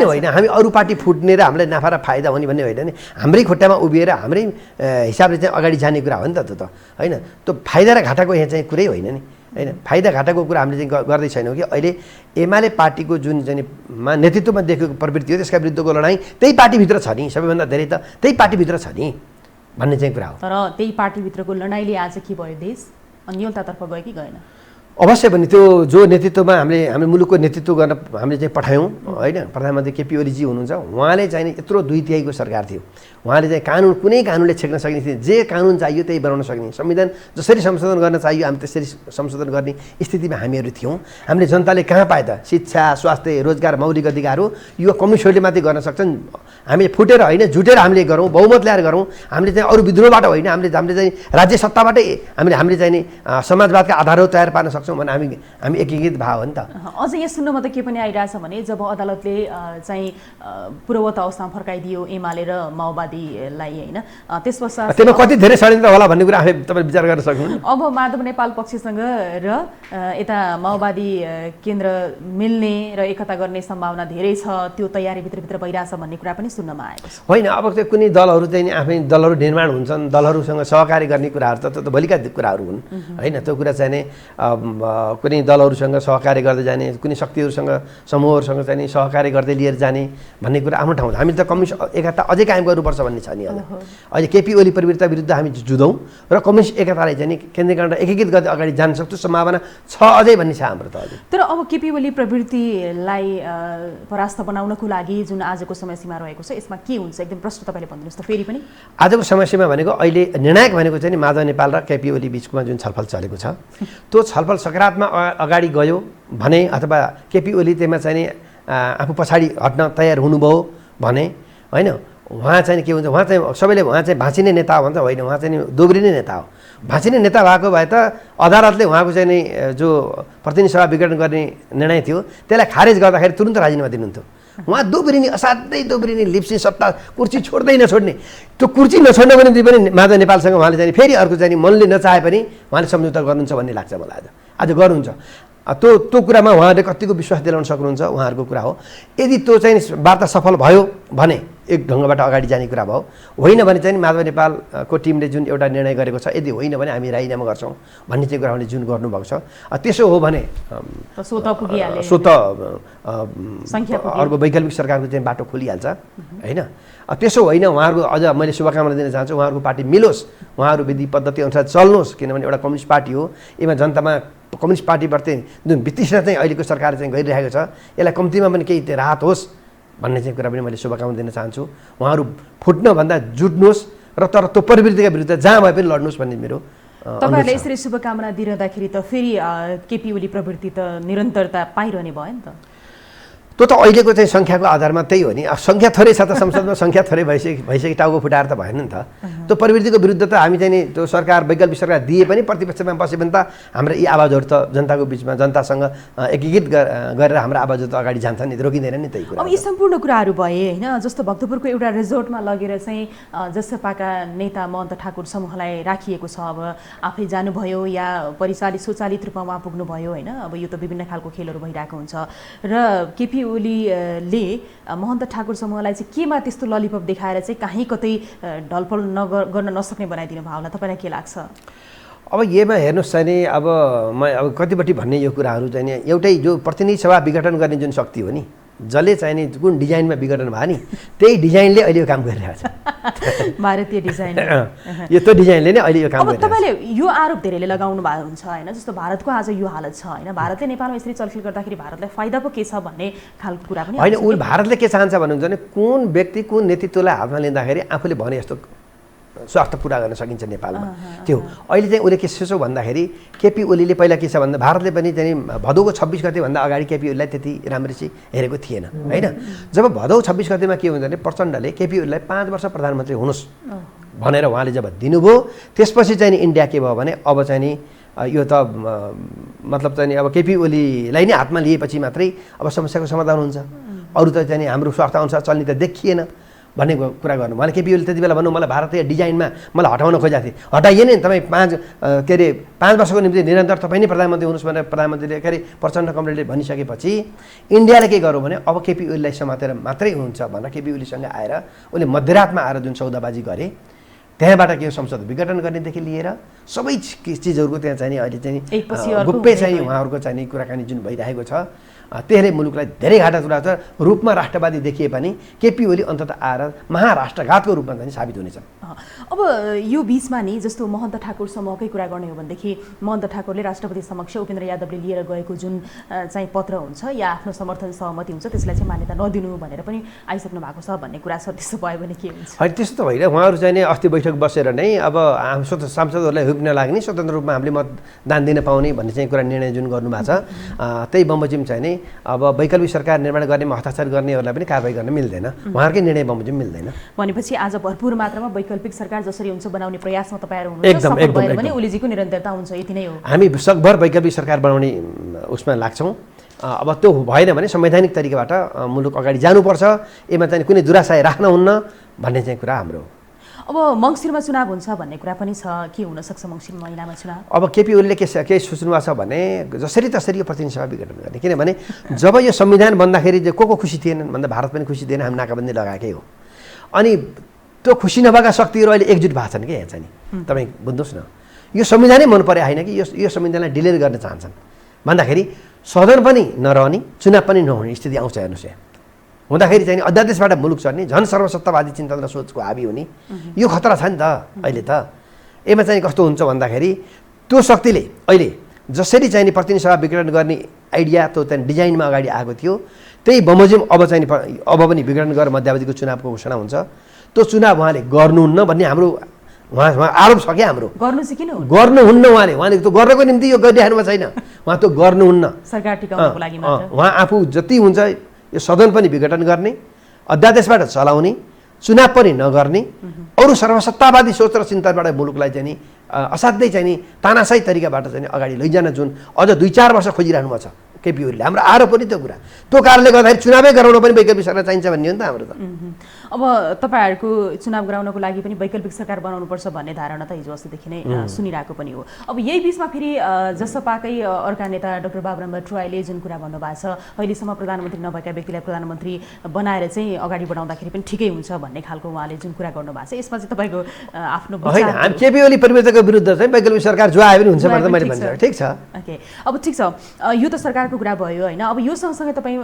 Speaker 6: होइन हामी अरू पार्टी फुट्ने र हामीलाई नाफा र फाइदा हुने भन्ने होइन नि। हाम्रै खुट्टामा उभिएर हाम्रै हिसाबले चाहिँ अगाडि जाने कुरा हो नि त त्यो त होइन। त्यो फाइदा र घाटाको यहाँ चाहिँ कुरै होइन नि होइन। फाइदा घाटाको कुरा हामीले चाहिँ गर्दै छैनौँ कि अहिले एमाले पार्टीको जुन चाहिँ नेतृत्वमा देखेको प्रवृत्ति हो त्यसका विरुद्धको लडाइँ त्यही पार्टीभित्र छ नि, सबैभन्दा धेरै त त्यही पार्टीभित्र छ नि भन्ने चाहिँ कुरा हो।
Speaker 5: तर त्यही पार्टीभित्रको लडाइँले आज के भयो, देश अन्यलतातर्फ गयो कि गएन?
Speaker 6: अवश्य पनि त्यो जो नेतृत्वमा हामीले मुलुकको नेतृत्व गर्न हामीले चाहिँ पठायौँ होइन, प्रधानमन्त्री केपी ओलीजी हुनुहुन्छ। उहाँले चाहिँ यत्रो 2/3 सरकार थियो, उहाँले चाहिँ कानुन कुनै कानुनले छेक्न सक्ने थिएन। जे कानुन चाहियो त्यही बनाउन सक्ने, संविधान जसरी संशोधन गर्न चाहियो हामी त्यसरी संशोधन गर्ने स्थितिमा हामीहरू थियौँ। हामीले जनताले कहाँ पाए त शिक्षा, स्वास्थ्य, रोजगार, मौलिक अधिकार हो यो कम्युनिस्टहरूले मात्रै गर्न सक्छन्। हामीले फुटेर होइन झुटेर हामीले गरौँ, बहुमत ल्याएर गरौँ। हामीले चाहिँ अरू विद्रोहबाट होइन, हामीले चाहिँ राज्य सत्ताबाटै हामीले चाहिँ नि समाजवादका आधारहरू तयार पार्न सक्छौँ भने हामी एकीकृत भाव हो नि त।
Speaker 5: अझ यहाँ सुन्नमा त के पनि आइरहेछ भने जब अदालतले चाहिँ पूर्ववत अवस्थामा फर्काइदियो एमाले र माओवादीलाई होइन, त्यस पश्चात
Speaker 6: त्यसमा कति धेरै षड्यन्त्र होला भन्ने कुरा तपाईँ विचार गर्न सक्नुहुन्छ।
Speaker 5: अब माधव नेपाल पक्षसँग र यता माओवादी केन्द्र मिल्ने र एकता गर्ने सम्भावना धेरै छ, त्यो तयारी भित्रभित्र भइरहेछ भन्ने कुरा पनि सुन्नमा आएको छ।
Speaker 6: होइन, अब त्यो कुनै दलहरू चाहिँ आफै दलहरू निर्माण हुन्छन्, दलहरूसँग सहकारी गर्ने कुराहरू त भोलिका कुराहरू हुन् होइन। त्यो कुरा चाहिँ नि कुनै दलहरूसँग सहकार्य गर्दै जाने, कुनै शक्तिहरूसँग समूहहरूसँग चाहिँ नि सहकार्य गर्दै लिएर जाने भन्ने कुरा आफ्नो ठाउँ। हामी त कम्युनिस्ट एकता अझै कायम गर्नुपर्छ भन्ने छ नि। अहिले केपी ओली प्रवृत्ति विरुद्ध हामी जुधौँ र कम्युनिस्ट एकतालाई चाहिँ नि केन्द्रीकरण एकीकृत गर्दै अगाडि जान सक्छौँ, सम्भावना छ अझै भन्ने छ हाम्रो त अझै।
Speaker 5: तर अब केपी ओली प्रवृत्तिलाई परास्त बनाउनको लागि जुन आजको समयसीमा रहेको छ यसमा के हुन्छ एकदम प्रश्न तपाईँले भनिदिनुहोस् त फेरि पनि।
Speaker 6: आजको समयसीमा भनेको अहिले निर्णायक भनेको चाहिँ नि माधव नेपाल र केपी ओली बिचमा जुन छलफल चलेको छ त्यो छलफल सकारात्मक अगाडि गयो भने अथवा केपी ओली त्यसमा चाहिँ नि आफू पछाडि हट्न तयार हुनुभयो भने होइन, उहाँ चाहिँ के हुन्छ, उहाँ चाहिँ भाँचिने नेता हो भन्छ होइन, उहाँ चाहिँ दोब्रिने नेता हो। भाँचिने नेता भएको भए त अदालतले उहाँको चाहिँ नि जो प्रतिनिधि सभा विघटन गर्ने निर्णय थियो त्यसलाई खारेज गर्दाखेरि तुरुन्त राजीनामा दिनुहुन्थ्यो। उहाँ दोब्रिने, असाध्यै दोब्रिने, लिप्सिने, सत्ता कुर्सी छोड्दै नछोड्ने, त्यो कुर्सी नछोड्नको निम्ति पनि माधव नेपालसँग उहाँले चाहिँ फेरि अर्को चाहिँ मनले नचाहे पनि उहाँले सम्झौता गर्नुहुन्छ भन्ने लाग्छ मलाई। आज गर्नुहुन्छ। त्यो कुरामा उहाँहरूले कतिको विश्वास दिलाउन सक्नुहुन्छ उहाँहरूको कुरा हो। यदि त्यो चाहिँ वार्ता सफल भयो भने एक ढङ्गबाट अगाडि जाने कुरा भयो, होइन भने चाहिँ माधव नेपालको टिमले जुन एउटा निर्णय गरेको छ, यदि होइन भने हामी राजीनामा गर्छौँ भन्ने चाहिँ कुरा उहाँले जुन गर्नुभएको छ, त्यसो हो भने अर्को वैकल्पिक सरकारको चाहिँ बाटो खोलिहाल्छ होइन। त्यसो होइन, उहाँहरूको अझ मैले शुभकामना दिन चाहन्छु, उहाँहरूको पार्टी मिलोस्, उहाँहरू विधि पद्धति अनुसार चल्नुहोस्, किनभने एउटा कम्युनिस्ट पार्टी हो, यसमा जनतामा कम्युनिस्ट पार्टीप्रति जुन वितृष्णा चाहिँ अहिलेको सरकारले चाहिँ गरिरहेको छ, यसलाई कम्तीमा पनि केही राहत होस् भन्ने चाहिँ कुरा पनि मैले शुभकामना दिन चाहन्छु। उहाँहरू फुट्नभन्दा जुट्नुहोस् र तर त्यो प्रवृत्तिका विरुद्ध जहाँ भए पनि लड्नुहोस् भन्ने मेरो
Speaker 5: तपाईँहरूले यसरी शुभकामना दिइरहँदाखेरि त फेरि केपी ओली प्रवृत्ति त निरन्तरता पाइरहने भयो नि त।
Speaker 6: त्यो त अहिलेको चाहिँ सङ्ख्याको आधारमा त्यही हो नि। सङ्ख्या थोरै छ त संसदमा, सङ्ख्या थोरै भइसक्यो टाउको फुटाएर त भएन नि त। त्यो प्रवृत्तिको विरुद्ध त हामी चाहिँ नि त्यो सरकार वैकल्पिक सरकार दिए पनि प्रतिपक्षमा बस्यो भने त हाम्रो यी आवाजहरू त जनताको बिचमा जनतासँग एकीकृत गरेर हाम्रो आवाजहरू त अगाडि जान्छ नि, रोकिँदैन नि त्यही कुरा।
Speaker 5: अब यी सम्पूर्ण कुराहरू भए होइन, जस्तो भक्तपुरको एउटा रिजोर्टमा लगेर चाहिँ जसपाका नेता महन्त ठाकुर समूहलाई राखिएको छ, अब आफै जानुभयो या परिचालित स्वचालित रूपमा उहाँ पुग्नुभयो होइन। अब यो त विभिन्न खालको खेलहरू भइरहेको हुन्छ र केपी ओलीले महन्त ठाकुर समूहलाई चाहिँ केमा त्यस्तो ललिपप देखाएर चाहिँ कहीँ कतै ढलफल गर्न नसक्ने बनाइदिनु भयो होला, तपाईँलाई के लाग्छ?
Speaker 6: अब यसमा हेर्नुहोस् चाहिँ नि, अब म कतिपट्टि भन्ने यो कुराहरू चाहिँ नि एउटै जो प्रतिनिधि सभा विघटन गर्ने जुन शक्ति हो नि, जसले चाहिँ नि कुन डिजाइनमा विघटन भयो नि त्यही डिजाइनले अहिले यो काम गरिरहेको छ।
Speaker 5: भारतीय डिजाइन
Speaker 6: यो त्यो डिजाइनले नै अहिले यो काम गरिरहेको छ।
Speaker 5: तपाईँले यो आरोप धेरैले लगाउनु भएको हुन्छ होइन, जस्तो भारतको आज यो हालत छ होइन, भारतले नेपालमा यसरी चलखेल गर्दाखेरि भारतलाई फाइदा पो के छ भन्ने खालको कुरा पनि
Speaker 6: होइन। ऊ भारतले के चाहन्छ भन्नुहुन्छ भने कुन व्यक्ति कुन नेतृत्वलाई हातमा लिँदाखेरि आफूले भने जस्तो स्वार्थ पुरा गर्न सकिन्छ नेपालमा, त्यो अहिले चाहिँ उसले के सोच्यो भन्दाखेरि केपी ओलीले पहिला के छ भन्दा भारतले पनि चाहिँ भदौको 26 गतेभन्दा अगाडि केपी ओलीलाई त्यति राम्ररी हेरेको थिएन होइन। जब भदौ 26 गतेमा के हुन्छ भने प्रचण्डले केपी ओलीलाई 5 वर्ष प्रधानमन्त्री हुनुहोस् भनेर उहाँले जब दिनुभयो, त्यसपछि चाहिँ नि इन्डिया के भयो भने अब चाहिँ नि यो त मतलब चाहिँ नि अब केपी ओलीलाई नै हातमा लिएपछि मात्रै अब समस्याको समाधान हुन्छ, अरू त चाहिँ हाम्रो स्वार्थअनुसार चल्ने त देखिएन भन्ने कुरा गर्नु। मलाई केपी ओली त्यति बेला भन्नु मलाई भारतीय डिजाइनमा मलाई हटाउन खोजेको थिएँ, हटाइएन नि तपाईँ 5 वर्षको निम्ति निरन्तर तपाईँ नै प्रधानमन्त्री हुनुहोस् भनेर प्रधानमन्त्रीले के अरे प्रचण्ड कमरेडले भनिसकेपछि इन्डियाले के गर्यो भने अब केपी ओलीलाई समातेर मात्रै हुन्छ भनेर केपी ओलीसँग आएर उसले मध्यरातमा आएर जुन सौदाबाजी गरे, त्यहाँबाट के संसद विघटन गर्नेदेखि लिएर सबै चिजहरूको त्यहाँ चाहिँ अहिले चाहिँ गुप्पै चाहिँ उहाँहरूको चाहिँ कुराकानी जुन भइरहेको छ, त्यसले मुलुकलाई धेरै घाटा तुल्याएको छ। रूपमा राष्ट्रवादी देखिए पनि केपी ओली अन्ततः आएर महाराष्ट्रघातको रूपमा चाहिँ साबित हुनेछ।
Speaker 5: अब यो बिचमा नि जस्तो महन्त ठाकुर समूहकै कुरा गर्ने हो भनेदेखि महन्त ठाकुरले राष्ट्रपति समक्ष उपेन्द्र यादवले लिएर गएको जुन चाहिँ पत्र हुन्छ या आफ्नो समर्थन सहमति हुन्छ त्यसलाई चाहिँ मान्यता नदिनु भनेर पनि आइसक्नु भएको छ भन्ने कुरा छ। त्यसो भयो भने के हुन्छ?
Speaker 6: होइन त्यस्तो त होइन, उहाँहरू चाहिँ अस्ति बैठक बसेर नै अब सांसदहरूलाई हुप नलाग्ने स्वतन्त्र रूपमा हामीले मतदान दिन पाउने भन्ने चाहिँ कुरा निर्णय जुन गर्नुभएको छ, त्यही बमोजिम चाहिँ नि अब वैकल्पिक सरकार निर्माण गर्नेमा हस्ताक्षर गर्नेहरूलाई पनि कारबाही गर्न मिल्दैन, उहाँहरूकै निर्णय बमोजिम मिल्दैन।
Speaker 5: भनेपछि आज भरपूर मात्रामा वैकल्पिक सरकार जसरी हुन्छ बनाउने प्रयासमा तपाईँहरू हुनुहुन्छ भने ओलीजीको निरन्तरता हुन्छ, यति नै हो। हामी
Speaker 6: सकभर वैकल्पिक सरकार बनाउने उसमा लाग्छौँ। अब त्यो भएन भने संवैधानिक तरिकाबाट मुलुक अगाडि जानुपर्छ, यसमा चाहिँ कुनै दुराशय राख्नुहुन्न भन्ने चाहिँ कुरा हाम्रो।
Speaker 5: अब मङ्सिरमा चुनाव हुन्छ भन्ने कुरा पनि छ, के हुनसक्छ मङ्सिर महिनामा चुनाव?
Speaker 6: अब केपी ओलीले के सोच्नु भएको छ भने जसरी तसरी यो प्रतिनिधि सभा विघटन गर्ने, किनभने जब यो संविधान बन्दाखेरि को खुसी थिएनन् भन्दा भारत पनि खुसी थिएन, हामी नाकाबन्दी लगाएकै हो। अनि त्यो खुसी नभएका शक्तिहरू अहिले एकजुट भएको छन् कि यहाँ चाहिँ नि तपाईँ बुझ्नुहोस् न, यो संविधानै मन परे होइन कि यो संविधानलाई डिलिट गर्न चाहन्छन् भन्दाखेरि सदन पनि नरहने चुनाव पनि नहुने स्थिति आउँछ। हेर्नुहोस् यहाँ हुँदाखेरि चाहिँ अध्यादेशबाट मुलुक चढ्ने, झन् सर्वसत्तावादी चिन्तन र सोचको हाबी हुने, यो खतरा छ नि त अहिले त। यसमा चाहिँ कस्तो हुन्छ भन्दाखेरि त्यो शक्तिले अहिले जसरी चाहिँ प्रतिनिधि सभा विघटन गर्ने आइडिया त्यो चाहिँ डिजाइनमा अगाडि आएको थियो, त्यही बमोजिम अब चाहिँ अब पनि विघटन गरेर मध्यावधिको चुनावको घोषणा हुन्छ। त्यो चुनाव उहाँले गर्नुहुन्न भन्ने हाम्रो उहाँ आरोप छ क्या हाम्रो। गर्नुहुन्न उहाँले त्यो गर्नको निम्ति यो गरिराख्नुमा छैन, उहाँ त्यो गर्नुहुन्न।
Speaker 5: सरकार टिकाउनको लागि
Speaker 6: उहाँ आफू जति हुन्छ यो सदन पनि विघटन गर्ने, अध्यादेशबाट चलाउने, चुनाव पनि नगर्ने, अरू सर्वसत्तावादी सोच र चिन्तनबाट मुलुकलाई चाहिँ नि असाध्यै चाहिँ नि तानाशाही तरिकाबाट चाहिँ अगाडि लैजान जुन अझ 2-4 वर्ष खोजिरहनु भएको छ केपी ओलीले, हाम्रो आरोप पनि त्यो कुरा। त्यो कारणले गर्दाखेरि चुनावै गराउन पनि वैकल्पिक सरकार चाहिन्छ भन्ने हो नि त हाम्रो त।
Speaker 5: अब तपाईँहरूको चुनाव गराउनको लागि पनि वैकल्पिक सरकार बनाउनुपर्छ भन्ने धारणा त हिजो अस्तिदेखि नै सुनिरहेको पनि हो। अब यही बिचमा फेरि जसपाकै अर्का नेता डाक्टर बाबुराम भट्टराईले जुन कुरा भन्नुभएको छ, अहिलेसम्म प्रधानमन्त्री नभएका व्यक्तिलाई प्रधानमन्त्री बनाएर चाहिँ अगाडि बढाउँदाखेरि पनि ठिकै हुन्छ भन्ने खालको उहाँले जुन कुरा गर्नुभएको छ, यसमा चाहिँ तपाईँको आफ्नो
Speaker 6: होइन, हामी केपी ओली परिवर्तनको विरुद्ध चाहिँ वैकल्पिक सरकार जो आयो पनि हुन्छ भनेर मैले भन्छु। ठिक छ,
Speaker 5: ओके। अब ठिक छ, यो त सरकारको कुरा भयो होइन। अब यो सँगसँगै तपाईँ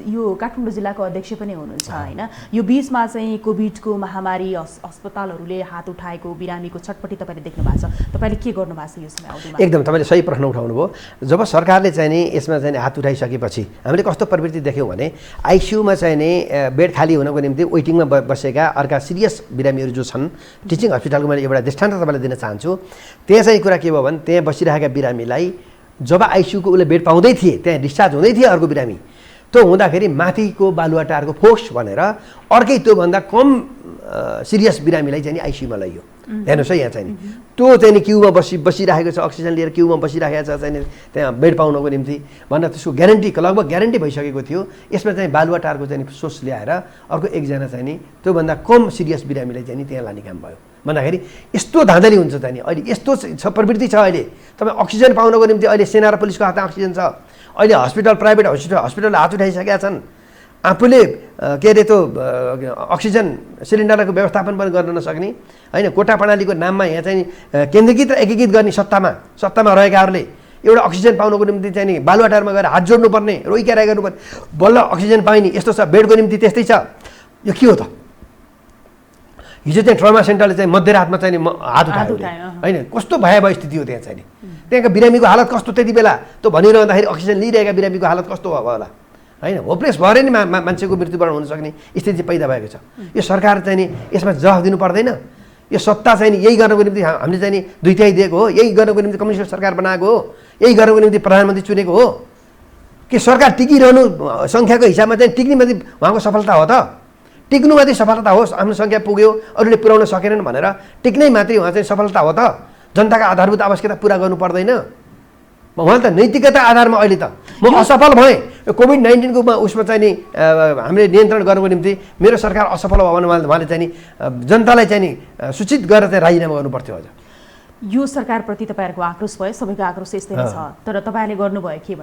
Speaker 5: यो काठमाडौँ जिल्लाको अध्यक्ष पनि हुनुहुन्छ होइन। यो बिचमा चाहिँ कोभिडको महामारी, अस्पतालहरूले हात उठाएको, बिरामीको छटपट्टि तपाईँले देख्नु भएको छ, तपाईँले के गर्नु भएको छ यो समय अवधिमा?
Speaker 6: एकदम तपाईँले सही प्रश्न उठाउनु भयो। जब सरकारले चाहिँ नि यसमा चाहिँ हात उठाइसकेपछि हामीले कस्तो प्रवृत्ति देख्यौँ भने आइसियुमा चाहिँ नि बेड खाली हुनको निम्ति वेटिङमा बसेका अर्का सिरियस बिरामीहरू जो छन्, टिचिङ हस्पिटलको मैले एउटा दृष्टान्त तपाईँलाई दिन चाहन्छु। त्यहाँ चाहिँ कुरा के भयो भने त्यहाँ बसिरहेका बिरामीलाई जब आइसियुको उसले बेड पाउँदै थिए, त्यहाँ डिस्चार्ज हुँदै थिए अर्को बिरामी, त्यो हुँदाखेरि माथिको बालुवाटारको फोर्स भनेर अर्कै त्योभन्दा कम सिरियस बिरामीलाई चाहिँ आइसियुमा लैयो। हेर्नुहोस् है, यहाँ चाहिँ नि त्यो चाहिँ नि क्युमा बसिरहेको छ, अक्सिजन लिएर क्युमा बसिरहेको छ चाहिँ त्यहाँ बेड पाउनको निम्ति भनेर त्यसको ग्यारेन्टी लगभग ग्यारेन्टी भइसकेको थियो। यसमा चाहिँ बालुवाटारको चाहिँ सोच ल्याएर अर्को एकजना चाहिँ नि त्योभन्दा कम सिरियस बिरामीलाई चाहिँ त्यहाँ लाने काम भयो। भन्दाखेरि यस्तो धाँधली हुन्छ चाहिँ नि अहिले यस्तो छ प्रवृत्ति छ। अहिले तपाईँ अक्सिजन पाउनको निम्ति अहिले सेना र पुलिसको हातमा अक्सिजन छ। अहिले हस्पिटल, प्राइभेट हस्पिटल हात उठाइसकेका छन्। आफूले के अरे त्यो अक्सिजन सिलिन्डरको व्यवस्थापन पनि गर्न नसक्ने होइन, कोटा प्रणालीको नाममा यहाँ चाहिँ केन्द्रीकृत र एकीकृत गर्ने सत्तामा रहेकाहरूले एउटा अक्सिजन पाउनको निम्ति चाहिँ नि बालुवाटारमा गएर हात जोड्नुपर्ने, रोइक्याराइ गर्नुपर्ने, बल्ल अक्सिजन पाइने, यस्तो छ। बेडको निम्ति त्यस्तै छ। यो के हो त? हिजो चाहिँ ट्रमा सेन्टरले चाहिँ मध्यरातमा चाहिँ हात उठायो होइन, कस्तो भयावह स्थिति हो त्यहाँ चाहिँ नि। त्यहाँको बिरामीको हालत कस्तो त्यति बेला त्यो भनिरहँदाखेरि अक्सिजन लिइरहेका बिरामीको हालत कस्तो भयो होला होइन, होपलेस भएर नि मान्छेको मृत्युवरण हुन सक्ने स्थिति पैदा भएको छ। यो सरकार चाहिँ नि यसमा जवाफ दिनु पर्दैन? यो सत्ता चाहिँ नि यही गर्नको निम्ति हामीले चाहिँ नि 2/3 दिएको हो, यही गर्नको निम्ति कम्युनिस्ट सरकार बनाएको हो, यही गर्नको निम्ति प्रधानमन्त्री चुनेको हो कि सरकार टिकिरहनु सङ्ख्याको हिसाबमा चाहिँ टिक्ने मात्रै उहाँको सफलता हो त? टिक्नु मात्रै सफलता होस्, आफ्नो सङ्ख्या पुग्यो, अरूले पुर्याउन सकेनन् भनेर टिक्नै मात्रै उहाँ चाहिँ सफलता हो त? जनताका आधारभूत आवश्यकता पुरा गर्नु पर्दैन? उहाँ त नैतिकता आधारमा अहिले त म असफल भएँ, कोभिड-19 को उसमा चाहिँ नि हामीले नियन्त्रण गर्नको निम्ति मेरो सरकार असफल भयो भने उहाँले चाहिँ नि जनतालाई चाहिँ नि सूचित गरेर चाहिँ राजीनामा गर्नु पर्थ्यो। हजुर,
Speaker 5: यो सरकारप्रति तपाईँहरूको आक्रोश भयो, सबैको आक्रोश यस्तै नै छ, तर तपाईँले गर्नुभयो के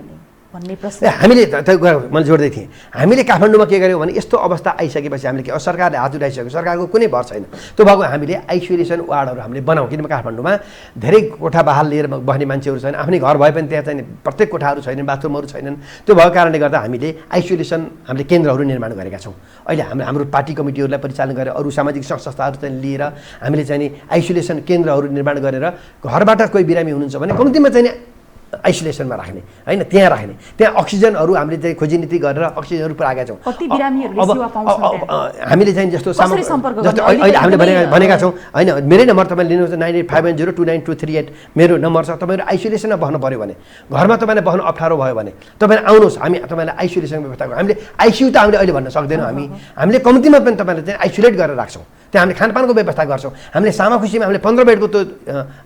Speaker 5: भन्ने प्रश्न
Speaker 6: हामीले मैले जोड्दै थिएँ। हामीले काठमाडौँमा के गर्यौँ भने यस्तो अवस्था आइसकेपछि हामीले के सरकारले हात उठाइसक्यो, सरकारको कुनै भर छैन। त्यो भएको हामीले आइसोलेसन वार्डहरू हामीले बनाऊँ, किनभने काठमाडौँमा धेरै कोठा बहाल लिएर बस्ने मान्छेहरू छैन, आफ्नै घर भए पनि त्यहाँ चाहिँ प्रत्येक कोठाहरू छैनन्, बाथरुमहरू छैनन्। त्यो भएको कारणले गर्दा हामीले आइसोलेसन हामीले केन्द्रहरू निर्माण गरेका छौँ। अहिले हाम्रो पार्टी कमिटीहरूलाई परिचालन गरेर अरू सामाजिक संस्थाहरू चाहिँ लिएर हामीले चाहिँ नि आइसोलेसन केन्द्रहरू निर्माण गरेर घरबाट कोही बिरामी हुनुहुन्छ भने कम्तीमा चाहिँ आइसोलेसनमा राख्ने होइन, त्यहाँ राख्ने, त्यहाँ अक्सिजनहरू हामीले चाहिँ खोजी नीति गरेर अक्सिजनहरू पुऱ्याएका छौँ। हामीले चाहिँ जस्तो अहिले हामीले भनेका छौँ होइन, मेरै नम्बर तपाईँले लिनुहुन्छ 9851029238 मेरो नम्बर छ। तपाईँहरू आइसोलेसनमा बस्नु पऱ्यो भने, घरमा तपाईँलाई बस्नु अप्ठ्यारो भयो भने तपाईँ आउनुहोस्, हामी तपाईँलाई आइसोलेसन व्यवस्था गर्छौँ। हामीले आइसियु त हामीले अहिले भन्न सक्दैनौँ, हामीले कम्तीमा पनि तपाईँलाई चाहिँ आइसोलेट गरेर राख्छौँ। त्यहाँ हामीले खानपानको व्यवस्था गर्छौँ। हामीले सामाखुसीमा हामीले 15 बेडको त्यो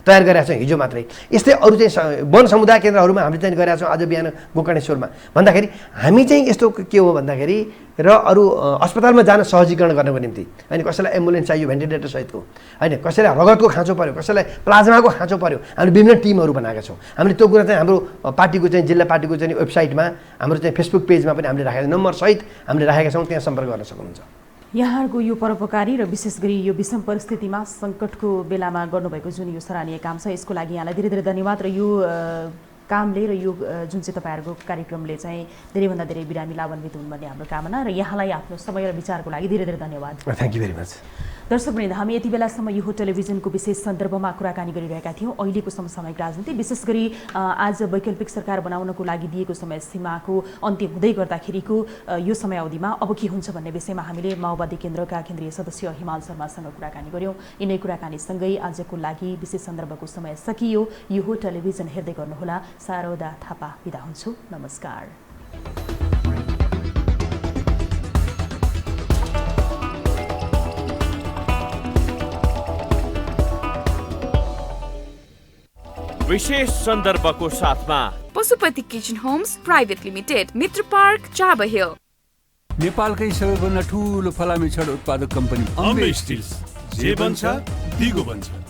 Speaker 6: तयार गरेका छौँ हिजो मात्रै। यस्तै अरू चाहिँ वन समुदाय केन्द्रहरूमा हामीले चाहिँ गरेका छौँ। आज बिहान गोकर्णेश्वरमा भन्दाखेरि हामी चाहिँ यस्तो के हो भन्दाखेरि र अरू अस्पतालमा जान सहजीकरण गर्नको निम्ति होइन, कसैलाई एम्बुलेन्स चाहियो भेन्टिलेटर सहितको होइन, कसैलाई रगतको खाँचो पऱ्यो, कसैलाई प्लाज्माको खाँचो पऱ्यो, हामीले विभिन्न टिमहरू बनाएका छौँ। हामीले त्यो कुरा चाहिँ हाम्रो पार्टीको चाहिँ जिल्ला पार्टीको चाहिँ वेबसाइटमा हाम्रो चाहिँ फेसबुक पेजमा पनि हामीले राखेका छौँ, नम्बर सहित हामीले राखेका छौँ, त्यहाँ सम्पर्क गर्न सक्नुहुन्छ।
Speaker 5: यहाँहरूको यो परोपकारी र विशेष गरी यो विषम परिस्थितिमा सङ्कटको बेलामा गर्नुभएको जुन यो सराहनीय काम छ, यसको लागि यहाँलाई धेरै धेरै धन्यवाद। र यो कामले र यो जुन चाहिँ तपाईँहरूको कार्यक्रमले चाहिँ धेरैभन्दा धेरै बिरामी लाभान्वित हुन् भन्ने हाम्रो कामना, र यहाँलाई आफ्नो समय र विचारको लागि धेरै धेरै धन्यवाद।
Speaker 6: Thank you very much.
Speaker 5: दर्शकवृन्द, हामी यति बेलासम्म यो टेलिभिजनको विशेष सन्दर्भमा कुराकानी गरिरहेका थियौँ। अहिलेको समसामयिक राजनीति, विशेष गरी आज वैकल्पिक सरकार बनाउनको लागि दिएको समय सीमाको अन्त्य हुँदै गर्दाखेरिको यो समय अवधिमा अब के हुन्छ भन्ने विषयमा हामीले माओवादी केन्द्रका केन्द्रीय सदस्य हिमाल शर्मासँग कुराकानी गऱ्यौँ। यिनै कुराकानीसँगै आजको लागि विशेष सन्दर्भको समय सकियो। यो टेलिभिजन हेर्दै गर्नुहोला। शारदा थापा बिदा हुन्छु। नमस्कार।
Speaker 1: विशेष सन्दर्भको साथमा
Speaker 2: Pashupati kitchen homes private limited, Mitra park, Chabahil.
Speaker 3: नेपालकै सबैभन्दा ठुलो फलामे छड उत्पादक कम्पनी
Speaker 4: अम्बे स्टिल्स जे बन्छ दिगो बन्छ।